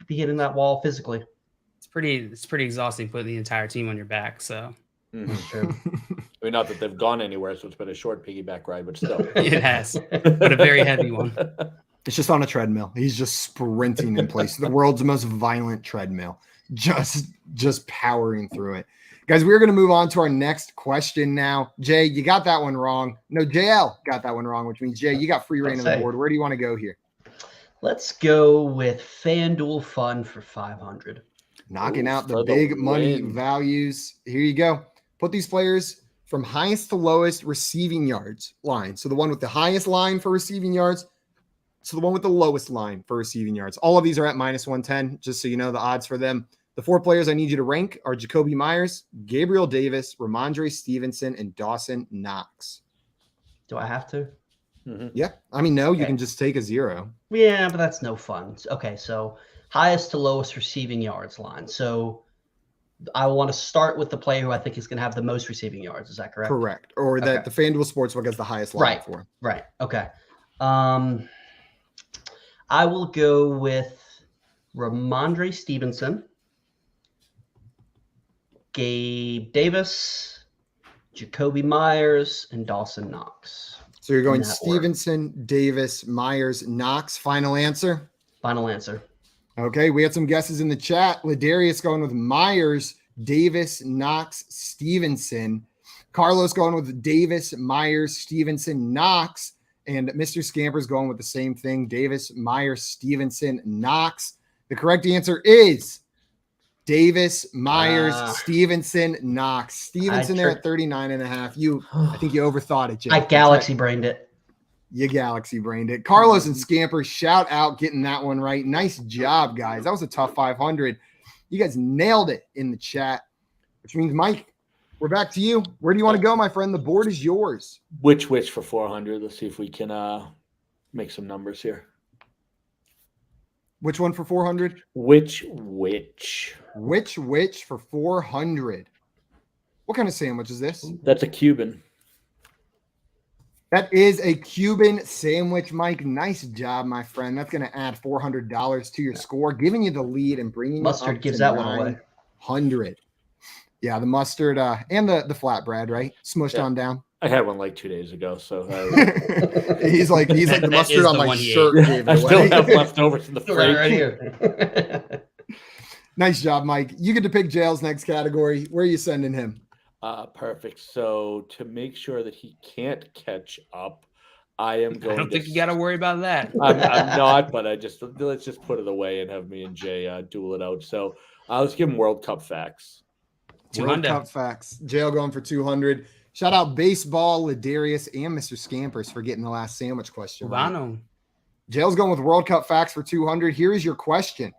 be hitting that wall physically. It's pretty exhausting putting the entire team on your back. So. Sure. I mean, not that they've gone anywhere, so it's been a short piggyback ride, but still. It has, but a very heavy one. It's just on a treadmill. He's just sprinting in place. The world's most violent treadmill. Just powering through it. Guys, we're going to move on to our next question now. Jay, you got that one wrong. No, JL got that one wrong, which means, Jay, you got free reign on the board. Where do you want to go here? Let's go with FanDuel Fun for 500. Knocking out the big money values. Here you go. Put these players from highest to lowest receiving yards line. So the one with the highest line for receiving yards. So the one with the lowest line for receiving yards. All of these are at minus 110, just so you know the odds for them. The 4 players I need you to rank are Jacoby Myers, Gabriel Davis, Ramondre Stevenson, and Dawson Knox. Do I have to? Mm-hmm. Yeah. I mean, no, you can just take a 0. Yeah, but that's no fun. Okay, so highest to lowest receiving yards line. So I want to start with the player who I think is going to have the most receiving yards. Is that correct? Correct. Or that the FanDuel Sportsbook has the highest line for. Right. Okay. I will go with Ramondre Stevenson, Gabe Davis, Jacoby Myers, and Dawson Knox. So you're going Stevenson, Davis, Myers, Knox. Final answer? Final answer. Okay, we had some guesses in the chat. Ladarius going with Myers, Davis, Knox, Stevenson. Carlos going with Davis, Myers, Stevenson, Knox. And Mr. Scamper's going with the same thing. Davis, Myers, Stevenson, Knox. The correct answer is Davis, Myers, Stevenson, Knox. Stevenson there at 39.5. I think you overthought it, Jay. I galaxy brained it. You galaxy brained it. Carlos and Scamper, shout out getting that one right. Nice job, guys. That was a tough 500. You guys nailed it in the chat, which means, Mike, we're back to you. Where do you want to go, my friend? The board is yours. Which for 400? Let's see if we can make some numbers here. Which one for 400? Which for 400? What kind of sandwich is this? That's a Cuban. That is a Cuban sandwich, Mike. Nice job, my friend. That's going to add $400 to your score, giving you the lead and bringing mustard you up gives to that one away. 900. Yeah, the mustard and the flatbread, right? Smushed on down. I had one like 2 days ago, so he's like the mustard on my shirt. I still have leftovers in the fridge right here. Nice job, Mike. You get to pick Jail's next category. Where are you sending him? Perfect. So to make sure that he can't catch up, I am going. I don't think you got to worry about that. I'm not, but let's just put it away and have me and Jay duel it out. So let's give him World Cup facts. World Cup facts. Jail going for 200. Shout out Baseball, Ladarius, and Mr. Scampers for getting the last sandwich question. Right. Jail's going with World Cup facts for 200. Here is your question.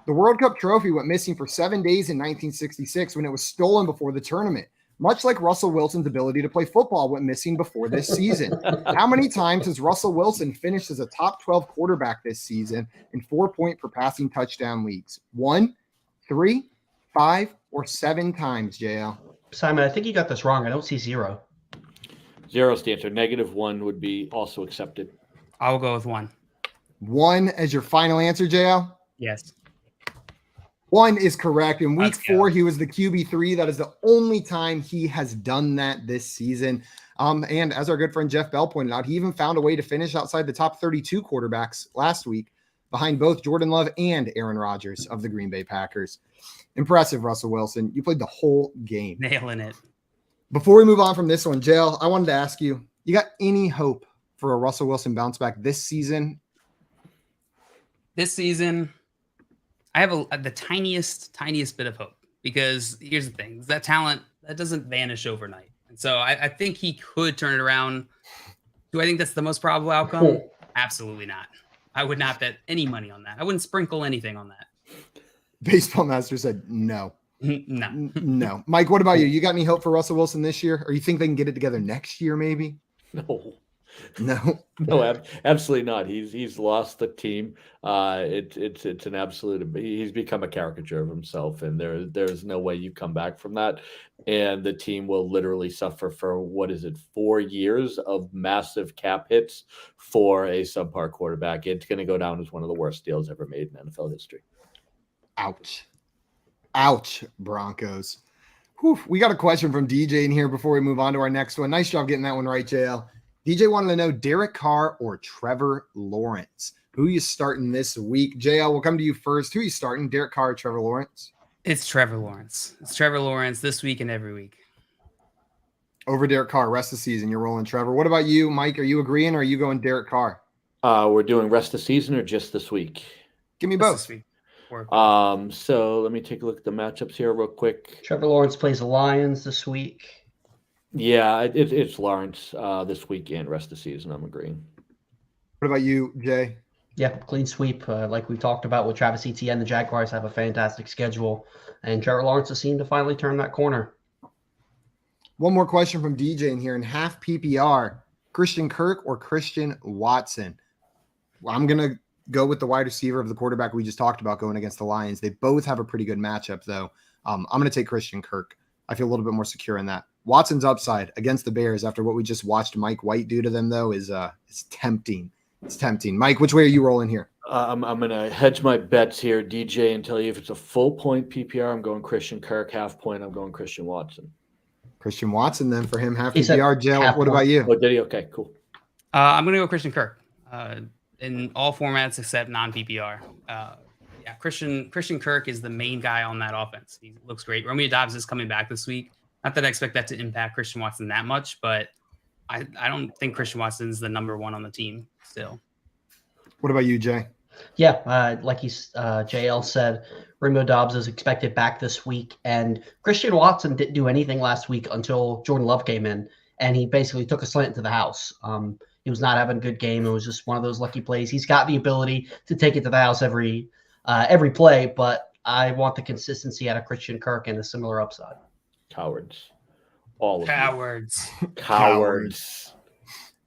The World Cup trophy went missing for 7 days in 1966 when it was stolen before the tournament. Much like Russell Wilson's ability to play football went missing before this season. How many times has Russell Wilson finished as a top 12 quarterback this season in 4-point per passing touchdown leagues? 1, 3, 5, or 7 times, JL? Simon, I think you got this wrong. I don't see 0. 0's the answer. -1 would be also accepted. I'll go with 1. 1 as your final answer, JL? Yes. 1 is correct. In week 4, he was the QB3. That is the only time he has done that this season. And as our good friend Jeff Bell pointed out, he even found a way to finish outside the top 32 quarterbacks last week, behind both Jordan Love and Aaron Rodgers of the Green Bay Packers. Impressive, Russell Wilson. You played the whole game. Nailing it. Before we move on from this one, Jail, I wanted to ask you, you got any hope for a Russell Wilson bounce back this season? This season, I have the tiniest bit of hope, because here's the thing. That talent, that doesn't vanish overnight. And so I think he could turn it around. Do I think that's the most probable outcome? Absolutely not. I would not bet any money on that. I wouldn't sprinkle anything on that. Baseball Master said no. No. No. Mike, what about you? You got any hope for Russell Wilson this year? Or you think they can get it together next year, maybe? No, absolutely not. He's lost the team. It's an absolute. He's become a caricature of himself, and there's no way you come back from that. And the team will literally suffer for 4 years of massive cap hits for a subpar quarterback. It's going to go down as one of the worst deals ever made in NFL history. Ouch, Broncos. Whew. We got a question from DJ in here before we move on to our next one. Nice job getting that one right, JL. DJ wanted to know Derek Carr or Trevor Lawrence. Who are you starting this week? JL, we'll come to you first. Who are you starting, Derek Carr or Trevor Lawrence? It's Trevor Lawrence. It's Trevor Lawrence this week and every week. Over Derek Carr, rest of the season, you're rolling Trevor. What about you, Mike? Are you agreeing or are you going Derek Carr? We're doing rest of the season or just this week? Give me Just both. this week. So let me take a look at the matchups here real quick. Trevor Lawrence plays the Lions this week. Yeah, it's Lawrence this week and rest of the season. I'm agreeing. What about you, Jay? Yeah, clean sweep. Like we talked about with Travis Etienne, the Jaguars have a fantastic schedule, and Trevor Lawrence has seemed to finally turn that corner. One more question from DJ in here. In half PPR, Christian Kirk or Christian Watson? Well, I'm going to go with the wide receiver of the quarterback we just talked about going against the Lions. They both have a pretty good matchup, though. I'm going to take Christian Kirk. I feel a little bit more secure in that. Watson's upside against the Bears after what we just watched Mike White do to them, though, is tempting. It's tempting. Mike, which way are you rolling here? I'm going to hedge my bets here, DJ, and tell you if it's a full point PPR, I'm going Christian Kirk. Half point, I'm going Christian Watson. Christian Watson, then, for him, half He said PPR. Jill, half what point. about you? Oh, did he? Okay, cool. I'm going to go Christian Kirk in all formats except non-PPR. Christian Kirk is the main guy on that offense. He looks great. Romeo Dobbs is coming back this week. Not that I expect that to impact Christian Watson that much, but I don't think Christian Watson is the number one on the team still. What about you, Jay? Yeah, like JL said, Romeo Dobbs is expected back this week, and Christian Watson didn't do anything last week until Jordan Love came in, and he basically took a slant to the house. He was not having a good game. It was just one of those lucky plays. He's got the ability to take it to the house every play, but I want the consistency out of Christian Kirk and a similar upside. Cowards. All of Cowards. you. Cowards.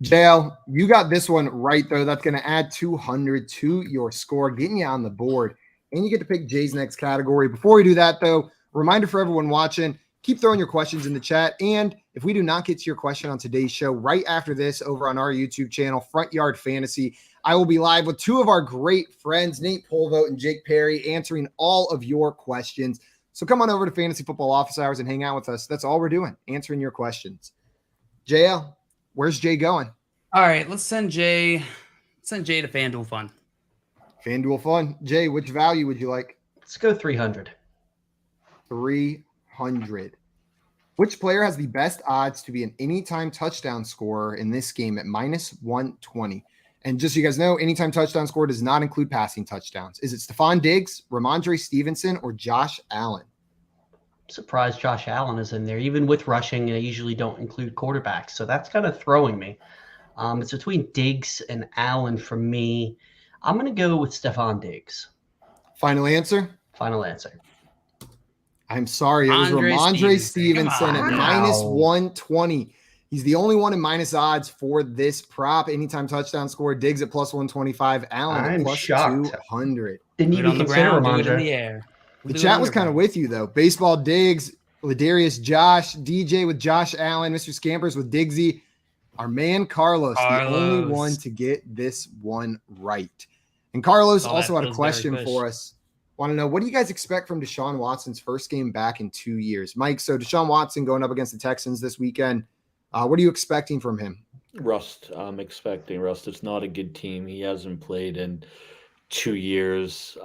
JL, you got this one right, though. That's going to add 200 to your score, getting you on the board. And you get to pick Jay's next category. Before we do that, though, reminder for everyone watching, keep throwing your questions in the chat. And if we do not get to your question on today's show, right after this over on our YouTube channel, Front Yard Fantasy, I will be live with two of our great friends, Nate Polvote and Jake Perry, answering all of your questions. So come on over to Fantasy Football Office Hours and hang out with us. That's all we're doing, answering your questions. JL, where's Jay going? All right, let's send Jay to FanDuel Fun. FanDuel Fun. Jay, which value would you like? Let's go 300. 300. Which player has the best odds to be an anytime touchdown scorer in this game at -120? And just so you guys know, anytime touchdown score does not include passing touchdowns. Is it Stephon Diggs, Ramondre Stevenson, or Josh Allen? Surprised Josh Allen is in there. Even with rushing, they usually don't include quarterbacks, so that's kind of throwing me. It's between Diggs and Allen for me. I'm going to go with Stephon Diggs. Final answer? Final answer. I'm sorry. It was Ramondre Stevenson at -120. He's the only one in minus odds for this prop. Anytime touchdown score. Diggs at +125. Allen at +200. Didn't even consider Ramondre. In the air. The chat was kind of with you, though. Baseball Diggs, Ladarius Josh, DJ with Josh Allen, Mr. Scampers with Diggsy. Our man Carlos, the only one to get this one right. And Carlos also had a question for us. Want to know, what do you guys expect from Deshaun Watson's first game back in 2 years? Mike, so Deshaun Watson going up against the Texans this weekend. What are you expecting from him? Rust. I'm expecting rust. It's not a good team. He hasn't played in 2 years.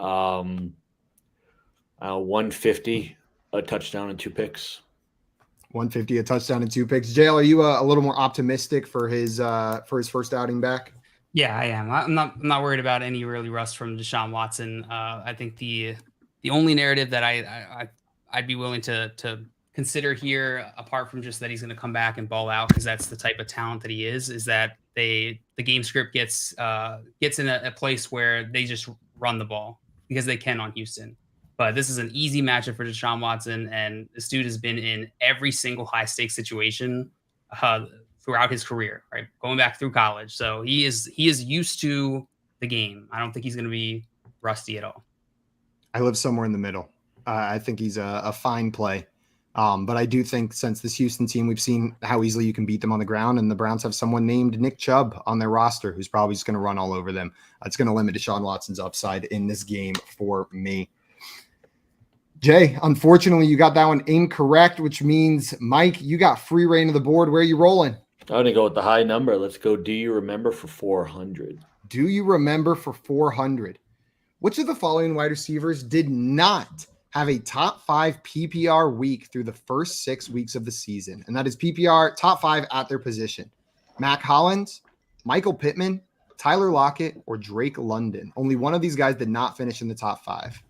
150, a touchdown and 2 picks. 150, a touchdown and 2 picks. JL, are you a little more optimistic for his first outing back? Yeah, I am. I'm not worried about any really rust from Deshaun Watson. I think the only narrative that I'd be willing to consider here, apart from just that he's going to come back and ball out because that's the type of talent that he is that the game script gets in a place where they just run the ball because they can on Houston. But this is an easy matchup for Deshaun Watson, and this dude has been in every single high-stakes situation throughout his career, right? Going back through college. So he is used to the game. I don't think he's going to be rusty at all. I live somewhere in the middle. I think he's a fine play. But I do think since this Houston team, we've seen how easily you can beat them on the ground, and the Browns have someone named Nick Chubb on their roster who's probably just going to run all over them. It's going to limit Deshaun Watson's upside in this game for me. Jay, unfortunately, you got that one incorrect, which means, Mike, you got free reign of the board. Where are you rolling? I'm going to go with the high number. Let's go. Do you remember for 400? Do you remember for 400? Which of the following wide receivers did not have a top 5 PPR week through the first 6 weeks of the season? And that is PPR top 5 at their position. Mac Hollins, Michael Pittman, Tyler Lockett, or Drake London. Only one of these guys did not finish in the top 5.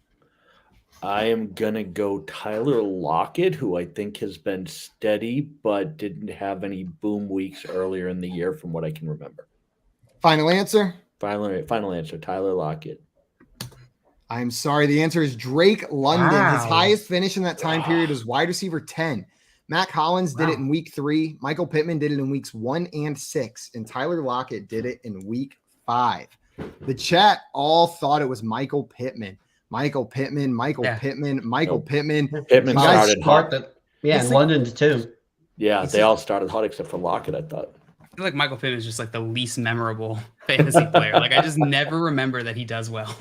I am going to go Tyler Lockett, who I think has been steady, but didn't have any boom weeks earlier in the year from what I can remember. Final answer? Final answer, Tyler Lockett. I'm sorry. The answer is Drake London. Wow. His highest finish in that time period was wide receiver 10. Mac Hollins did it in week 3. Michael Pittman did it in weeks 1 and 6. And Tyler Lockett did it in week 5. The chat all thought it was Michael Pittman. Michael Pittman. Pittman Guys, started hot. And London too. Yeah, they all started hot except for Lockett, I thought. I feel like Michael Pittman is just like the least memorable fantasy player. Like I just never remember that he does well.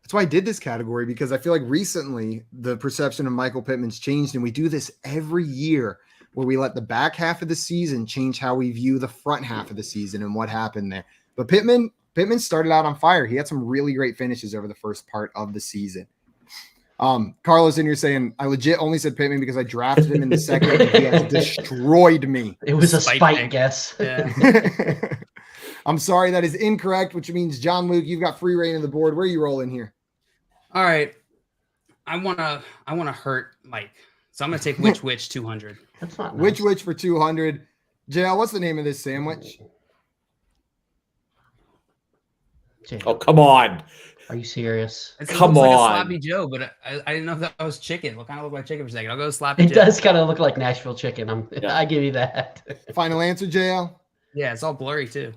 That's why I did this category, because I feel like recently the perception of Michael Pittman's changed, and we do this every year where we let the back half of the season change how we view the front half of the season and what happened there. But Pittman started out on fire. He had some really great finishes over the first part of the season. Carlos in here saying, I legit only said Pittman because I drafted him in the second and he has destroyed me. It was a spite guess. Yeah. I'm sorry, that is incorrect, which means John Luke, you've got free reign of the board. Where are you rolling here? All right. I wanna hurt Mike. So I'm gonna take which 200. That's not nice. Which for 200. JL, what's the name of this sandwich? Oh, come on. Are you serious? It Come looks like on. a sloppy Joe, but I didn't know if that was chicken. What kind of look like chicken for a second? I'll go sloppy It Joe. does kind of look like Nashville chicken. I give you that. Final answer, JL? Yeah, it's all blurry too.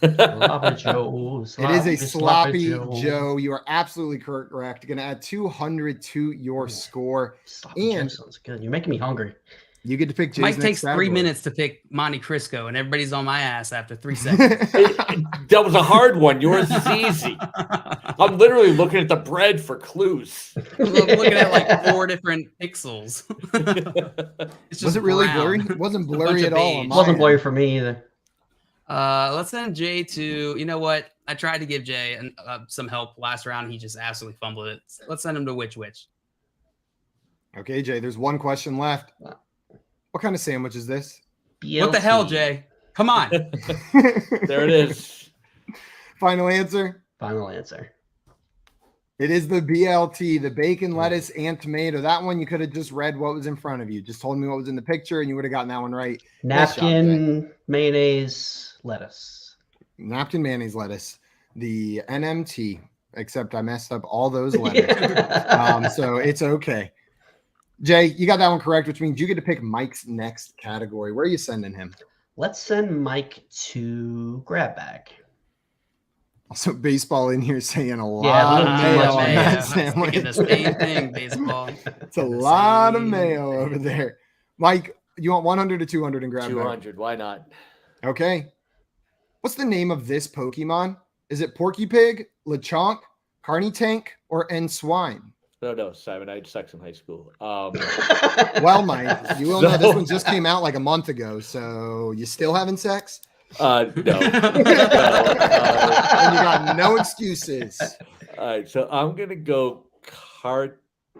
Sloppy Joe. It is a sloppy Joe. You are absolutely correct. Going to add 200 to your score. Sloppy Joe And sounds good. You're making me hungry. you get to pick Jay's Mike next takes 3 category. minutes to pick Monte Cristo, and everybody's on my ass after 3 seconds. That was a hard one. Yours is easy. I'm literally looking at the bread for clues. I'm looking at like 4 different pixels. It's just Was it really brown. blurry? It wasn't It's a blurry bunch at of all. beige. on It my wasn't end. blurry for me either. Let's send Jay to, you know what? I tried to give Jay some help last round. He just absolutely fumbled it. Let's send him to which. Okay, Jay, there's one question left. What kind of sandwich is this? What the hell, BLT. Jay? Come on. There it is. Final answer? Final answer. It is the BLT, the bacon, lettuce, and tomato. That one you could have just read what was in front of you. Just told me what was in the picture, and you would have gotten that one right. Nice job, Napkin, mayonnaise, lettuce. Napkin, mayonnaise, lettuce. The NMT, except I messed up all those letters. So it's okay. Jay, you got that one correct, which means you get to pick Mike's next category. Where are you sending him? Let's send Mike to grab bag. Also, baseball in here saying a lot Yeah, of too mayo much on mayo. that I was sandwich. thinking the same thing, baseball. It's a lot of mayo over there. Mike, you want 100 or 200 and grab bag? 200. Why not? Okay. What's the name of this Pokemon? Is it Porky Pig, Lechonk, Carney Tank, or N-Swine? No. Simon, I had sex in high school. Well, Mike, you will know this one just came out like a month ago, so you still having sex? No. And you got no excuses. All right, so I'm gonna go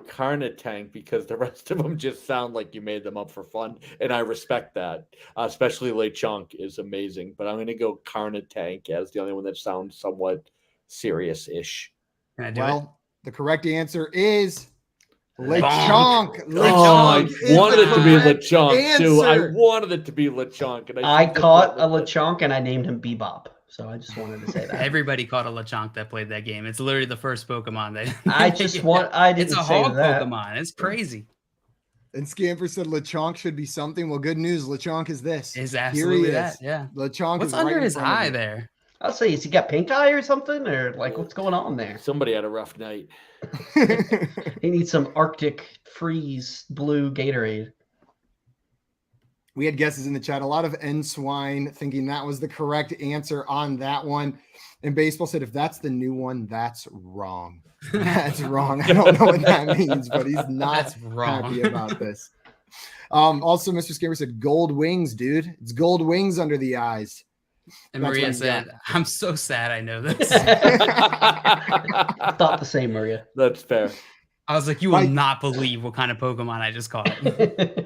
Carnitank because the rest of them just sound like you made them up for fun, and I respect that. Especially Lechonk is amazing, but I'm gonna go Carnitank as the only one that sounds somewhat serious-ish. Can I do it? Well, the correct answer is Lechonk. I Lechonk wanted it to be correct Lechonk too. I answer. wanted it to be Lechonk, and I just caught a went with it. Lechonk and I named him Bebop. So I just wanted to say that. Everybody caught a Lechonk that played that game. It's literally the first Pokemon that I didn't It's a say hog that. Pokemon. It's crazy. And Scamper said Lechonk should be something. Well, good news. Lechonk is this. It's Here absolutely he that. is. Yeah. Lechonk What's is right under in his front of eye you. there? I'll say, has he got pink eye or something? Or like what's going on there? Somebody had a rough night. He needs some Arctic freeze blue Gatorade. We had guesses in the chat. A lot of N-Swine thinking that was the correct answer on that one. And Baseball said, if that's the new one, that's wrong. That's wrong. I don't know what that means, but he's not That's wrong. happy about this. Also, Mr. Scammer said gold wings, dude. It's gold wings under the eyes. And That's what Maria he said, I'm so sad I know this. I thought the same, Maria. That's fair. I was like, you will Mike. not believe what kind of Pokemon I just caught.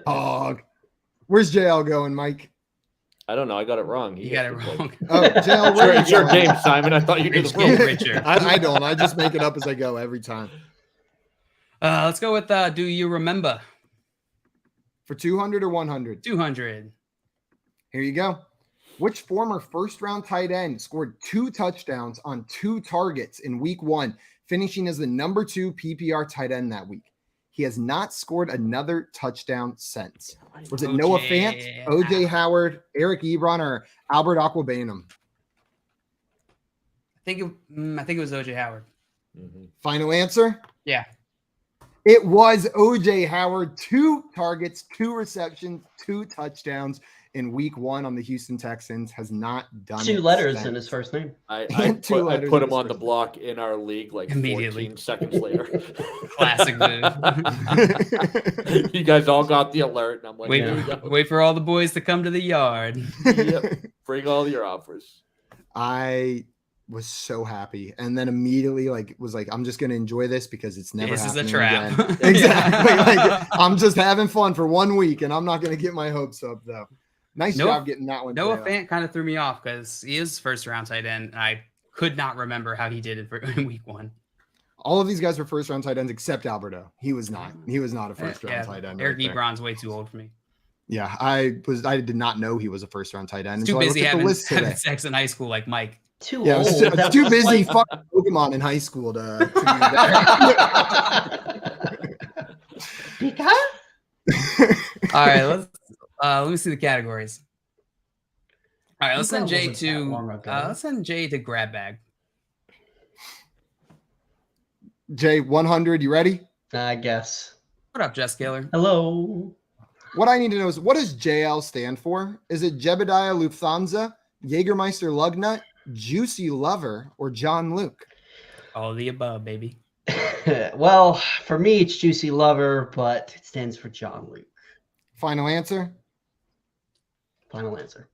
Dog. Where's JL going, Mike? I don't know. I got it wrong. You got it wrong. Oh, JL, where are you It's your going? game, Simon. I thought you knew Rich the get rules. richer. I don't. I just make it up as I go every time. Let's go with Do You Remember? For 200 or 100? 200. Here you go. Which former first-round tight end scored 2 touchdowns on 2 targets in week 1, finishing as the number 2 PPR tight end that week? He has not scored another touchdown since. Was it Noah Fant, OJ Howard, Eric Ebron, or Albert Aquabanum? I think it was OJ Howard. Mhm. Final answer? Yeah. It was OJ Howard. 2 targets, 2 receptions, 2 touchdowns in week 1 on the Houston Texans. Has not done 2 it letters since. in his first name. I Two letters put in him on his the first block in our league like Immediately. 14 seconds later. Classic move. You guys all got the alert, and I'm like, wait, here we go. wait for all the boys to come to the yard. Yep. Bring all your offers. I was so happy, and then immediately was like, I'm just gonna enjoy this because it's never This is a happening trap. again. Exactly. Like, I'm just having fun for 1 week, and I'm not gonna get my hopes up though. Nice job getting that one. Noah JL. Fant kind of threw me off because he is first round tight end. And I could not remember how he did it in week 1. All of these guys were first round tight ends except Alberto. He was not. He was not a first round tight end. Eric right there. Ebron's way too old for me. Yeah, I did not know he was a first round tight end. He's too until I busy looked at the having list today. sex in high school like Mike. Too Yeah, I old. was That too was busy like- fucking Pokemon in high school to do that. Pika? All right, let me see the categories. All right, let's send Jay wasn't that long to ago. let's send Jay to grab bag. Jay, 100. You ready? I guess. What up, Jess Kaler? Hello. What I need to know is, what does JL stand for? Is it Jebediah Lufthansa, Jägermeister Lugnut, Juicy Lover, or John Luke? All of the above, baby. Well, for me, it's Juicy Lover, but it stands for John Luke. Final answer? Final answer.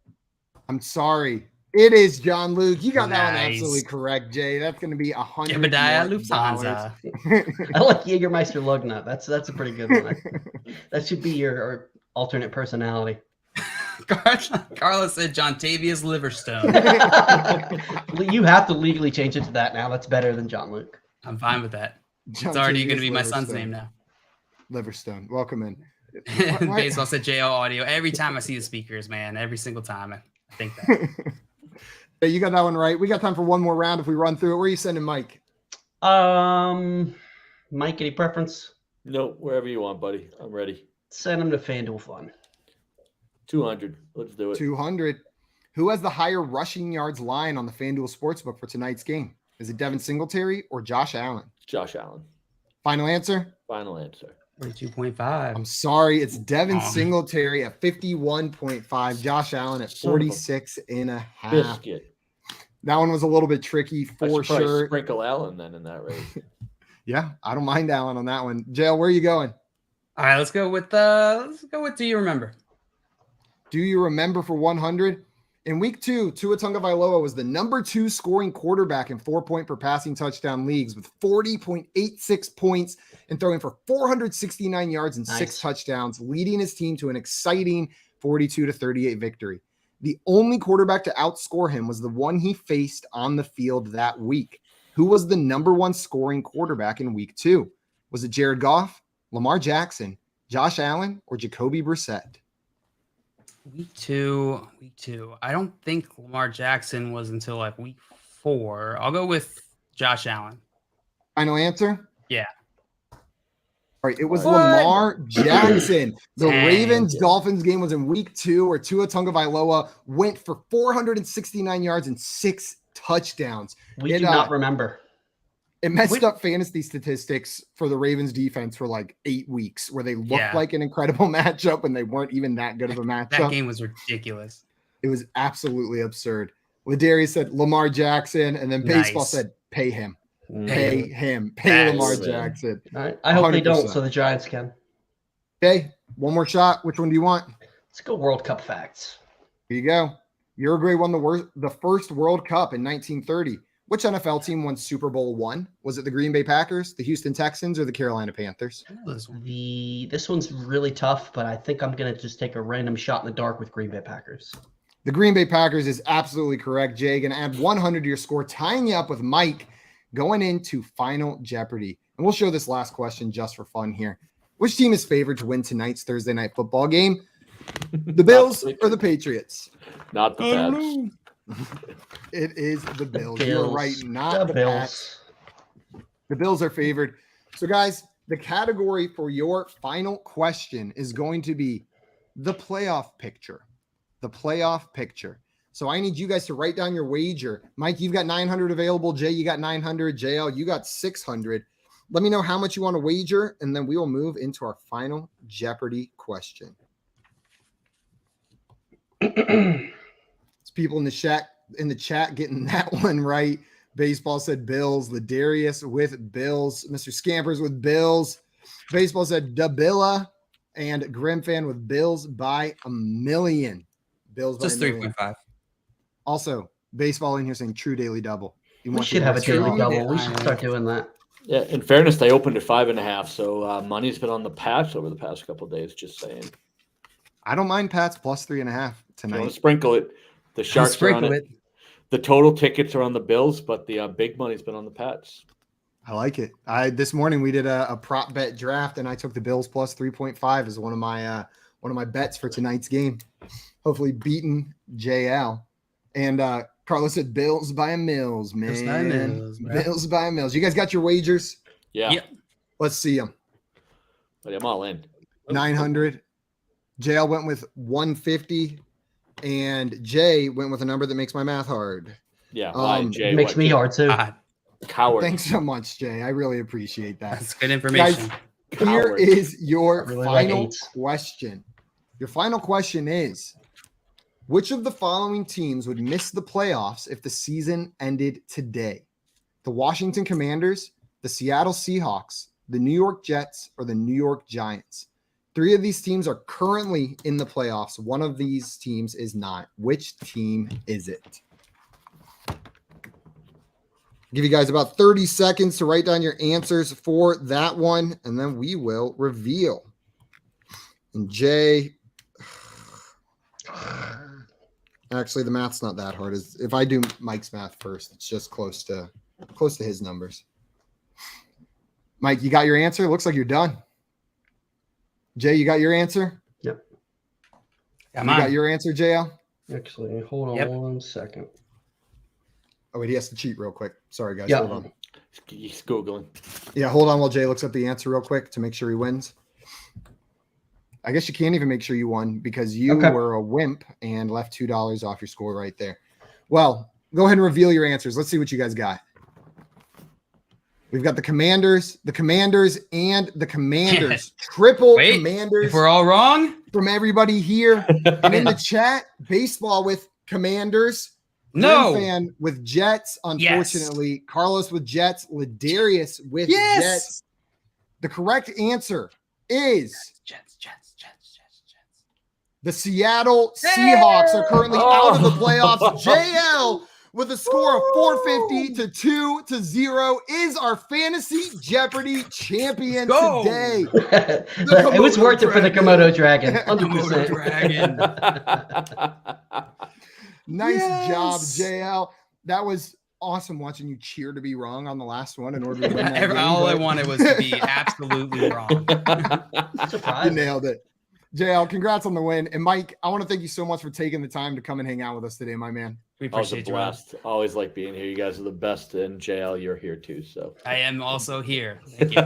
I'm sorry. It is John Luke. You got that one Nice. absolutely correct, Jay. That's going to be $100. Jebediah more Lufthansa. I like Jägermeister Lugnut. That's a pretty good one. That should be your alternate personality. Carla said John Tavius Liverstone. You have to legally change it to that now. That's better than John Luke. I'm fine with that. John It's already Tavius going to be my son's Liverstone. name now. Liverstone. Welcome in. Why- Baseball said JL audio. Every time I see the speakers, man, every single time I think that. Hey, you got that one right. We got time for one more round if we run through it. Where are you sending Mike? Mike, any preference? No, wherever you want, buddy. I'm ready. Send him to FanDuel Fun. 200. Let's do it. 200. Who has the higher rushing yards line on the FanDuel Sportsbook for tonight's game? Is it Devin Singletary or Josh Allen? Josh Allen. Final answer? Final answer. 42.5. I'm sorry. It's Devin Oh. Singletary at 51.5. Josh Allen at Son of a 46.5. Biscuit. That one was a little bit tricky I for should probably sure. sprinkle Allen then in that race. Yeah, I don't mind Allen on that one. Jail, where are you going? All right, let's go with Do You Remember? Do you remember for 100? In week 2, Tua Tagovailoa was the number 2 scoring quarterback in 4-point per passing touchdown leagues with 40.86 points and throwing for 469 yards and 6 Nice. touchdowns, leading his team to an exciting 42-38 victory. The only quarterback to outscore him was the one he faced on the field that week. Who was the number 1 scoring quarterback in week 2? Was it Jared Goff, Lamar Jackson, Josh Allen, or Jacoby Brissett? Week two. I don't think Lamar Jackson was until like week 4. I'll go with Josh Allen. Final answer? Yeah. All right, it was What? Lamar Jackson. The Dang. Ravens-Dolphins game was in week 2 where Tua Tagovailoa went for 469 yards and 6 touchdowns. We It, do not remember. It messed Wait. up fantasy statistics for the Ravens defense for like 8 weeks where they looked Yeah. like an incredible matchup and they weren't even that good of a That matchup. game was ridiculous. It was absolutely absurd. Ladarius said Lamar Jackson, and then baseball Nice. said pay him. Mm. Pay him. Pay That's- Lamar man. Jackson. All right. I hope they don't, 100%. so the Giants can. Okay. One more shot. Which one do you want? Let's go World Cup facts. Here you go. Uruguay won the first World Cup in 1930. Which NFL team won Super Bowl I? Was it the Green Bay Packers, the Houston Texans, or the Carolina Panthers? This one's really tough, but I think I'm going to just take a random shot in the dark with Green Bay Packers. The Green Bay Packers is absolutely correct. Jay, going to add 100 to your score, tying you up with Mike going into Final Jeopardy. And we'll show this last question just for fun here. Which team is favored to win tonight's Thursday night football game? The Bills or the Patriots? Not the Pats. It is the Bills. Bills. You're right, not the Pats. The Bills are favored. So, guys, the category for your final question is going to be the playoff picture. The playoff picture. So I need you guys to write down your wager. Mike, you've got 900 available. Jay, you got 900. JL, you got 600. Let me know how much you want to wager, and then we will move into our Final Jeopardy question. It's people in the chat getting that one right. Baseball said Bills. Ladarius with Bills. Mr. Scampers with Bills. Baseball said Dabilla. And Grimfan with Bills by a million. Bills by Just 3.5. Also, baseball in here saying true daily double. We should have a daily double. We should start doing that. Yeah, in fairness, they opened at 5.5, so money's been on the Pats over the past couple of days. Just saying. I don't mind Pats plus 3.5 If you want tonight. to sprinkle it. The Sharks are on it. The total tickets are on the Bills, but the big money's been on the Pats. I like it. This morning we did a prop bet draft, and I took the Bills plus 3.5 as one of my bets for tonight's game. Hopefully beating JL. And Carlos said Bills by a Mills, man. Bills by a Mills. You guys got your wagers? Yeah. Yep. Let's see them. But I'm all in. 900. JL went with 150. And Jay went with a number that makes my math hard. Yeah. Jay, it makes me hard too. Coward. Thanks so much, Jay. I really appreciate that. That's good information. Guys, here is your really final like question. Your final question is, which of the following teams would miss the playoffs if the season ended today? The Washington Commanders, the Seattle Seahawks, the New York Jets, or the New York Giants? 3 of these teams are currently in the playoffs. One of these teams is not. Which team is it? Give you guys about 30 seconds to write down your answers for that one, and then we will reveal. And Jay, actually, the math's not that hard. If I do Mike's math first, it's just close to his numbers. Mike, you got your answer? Looks like you're done. Jay, you got your answer? Yep. You got your answer, JL? Actually, hold on Yep. 1 second. Oh, wait, he has to cheat real quick. Sorry, guys. Yeah. Hold on. He's Googling. Yeah, hold on while Jay looks up the answer real quick to make sure he wins. I guess you can't even make sure you won because you were a wimp and left $2 off your score right there. Well, go ahead and reveal your answers. Let's see what you guys got. We've got the Commanders, and the Commanders. Yes. Triple Wait, Commanders if we're all wrong, from everybody here. And in the chat, baseball with Commanders. no. Fan with Jets, unfortunately. Yes. Carlos with Jets. Ladarius with Jets. The correct answer is Jets. the Seattle Seahawks are currently out of the playoffs. JL with a score of 450 to 2-0 is our Fantasy Jeopardy champion today. It was worth it for the Komodo Dragon. 100%. Dragon. Nice job, JL. That was awesome watching you cheer to be wrong on the last one in order to win that game, All I wanted was to be absolutely wrong. You nailed it. JL, congrats on the win. And Mike, I want to thank you so much for taking the time to come and hang out with us today, my man. We appreciate you. Blast. Always like being here. You guys are the best. And JL, you're here too. So I am also here. Thank you.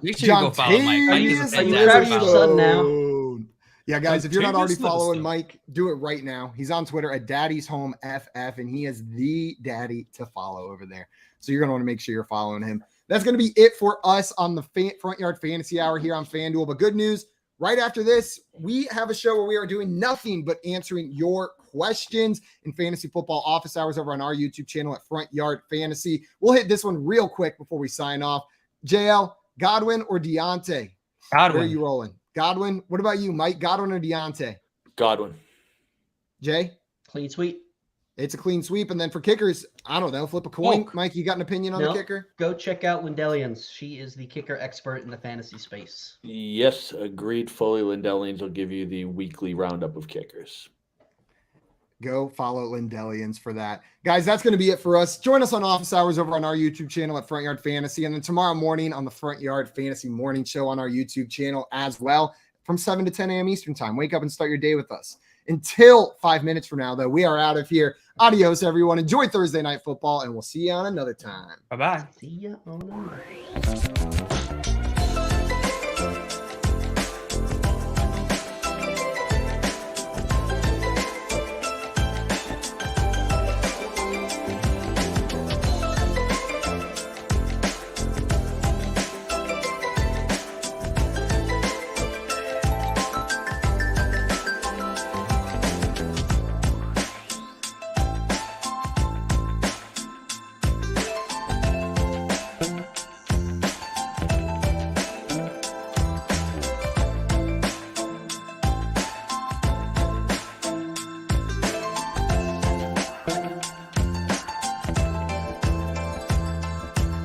Make sure John you go follow Mike. Mike is a Are fantastic you proud of your follow. son now? Yeah, guys, if you're not already Octavius following Livingston. Mike, do it right now. He's on Twitter at Daddy's Home FF, and he is the daddy to follow over there. So you're going to want to make sure you're following him. That's going to be it for us on the Front Yard Fantasy Hour here on FanDuel. But good news, right after this, we have a show where we are doing nothing but answering your questions in fantasy football office hours over on our YouTube channel at Front Yard Fantasy. We'll hit this one real quick before we sign off. JL, Godwin or Deontay? Godwin. Where are you rolling? Godwin. What about you, Mike? Godwin or Deontay? Godwin. Jay? Clean sweep. It's a clean sweep. And then for kickers, I don't know, flip a coin. Polk. Mike, you got an opinion on No. the kicker? Go check out Lindelians. She is the kicker expert in the fantasy space. Yes, agreed fully. Lindelians will give you the weekly roundup of kickers. Go follow Lindelians for that. Guys, that's going to be it for us. Join us on Office Hours over on our YouTube channel at Front Yard Fantasy. And then tomorrow morning on the Front Yard Fantasy Morning Show on our YouTube channel as well from 7 to 10 a.m. Eastern Time. Wake up and start your day with us. Until 5 minutes from now, though, we are out of here. Adios, everyone. Enjoy Thursday Night Football, and we'll see you on another time. Bye-bye. See ya on the night.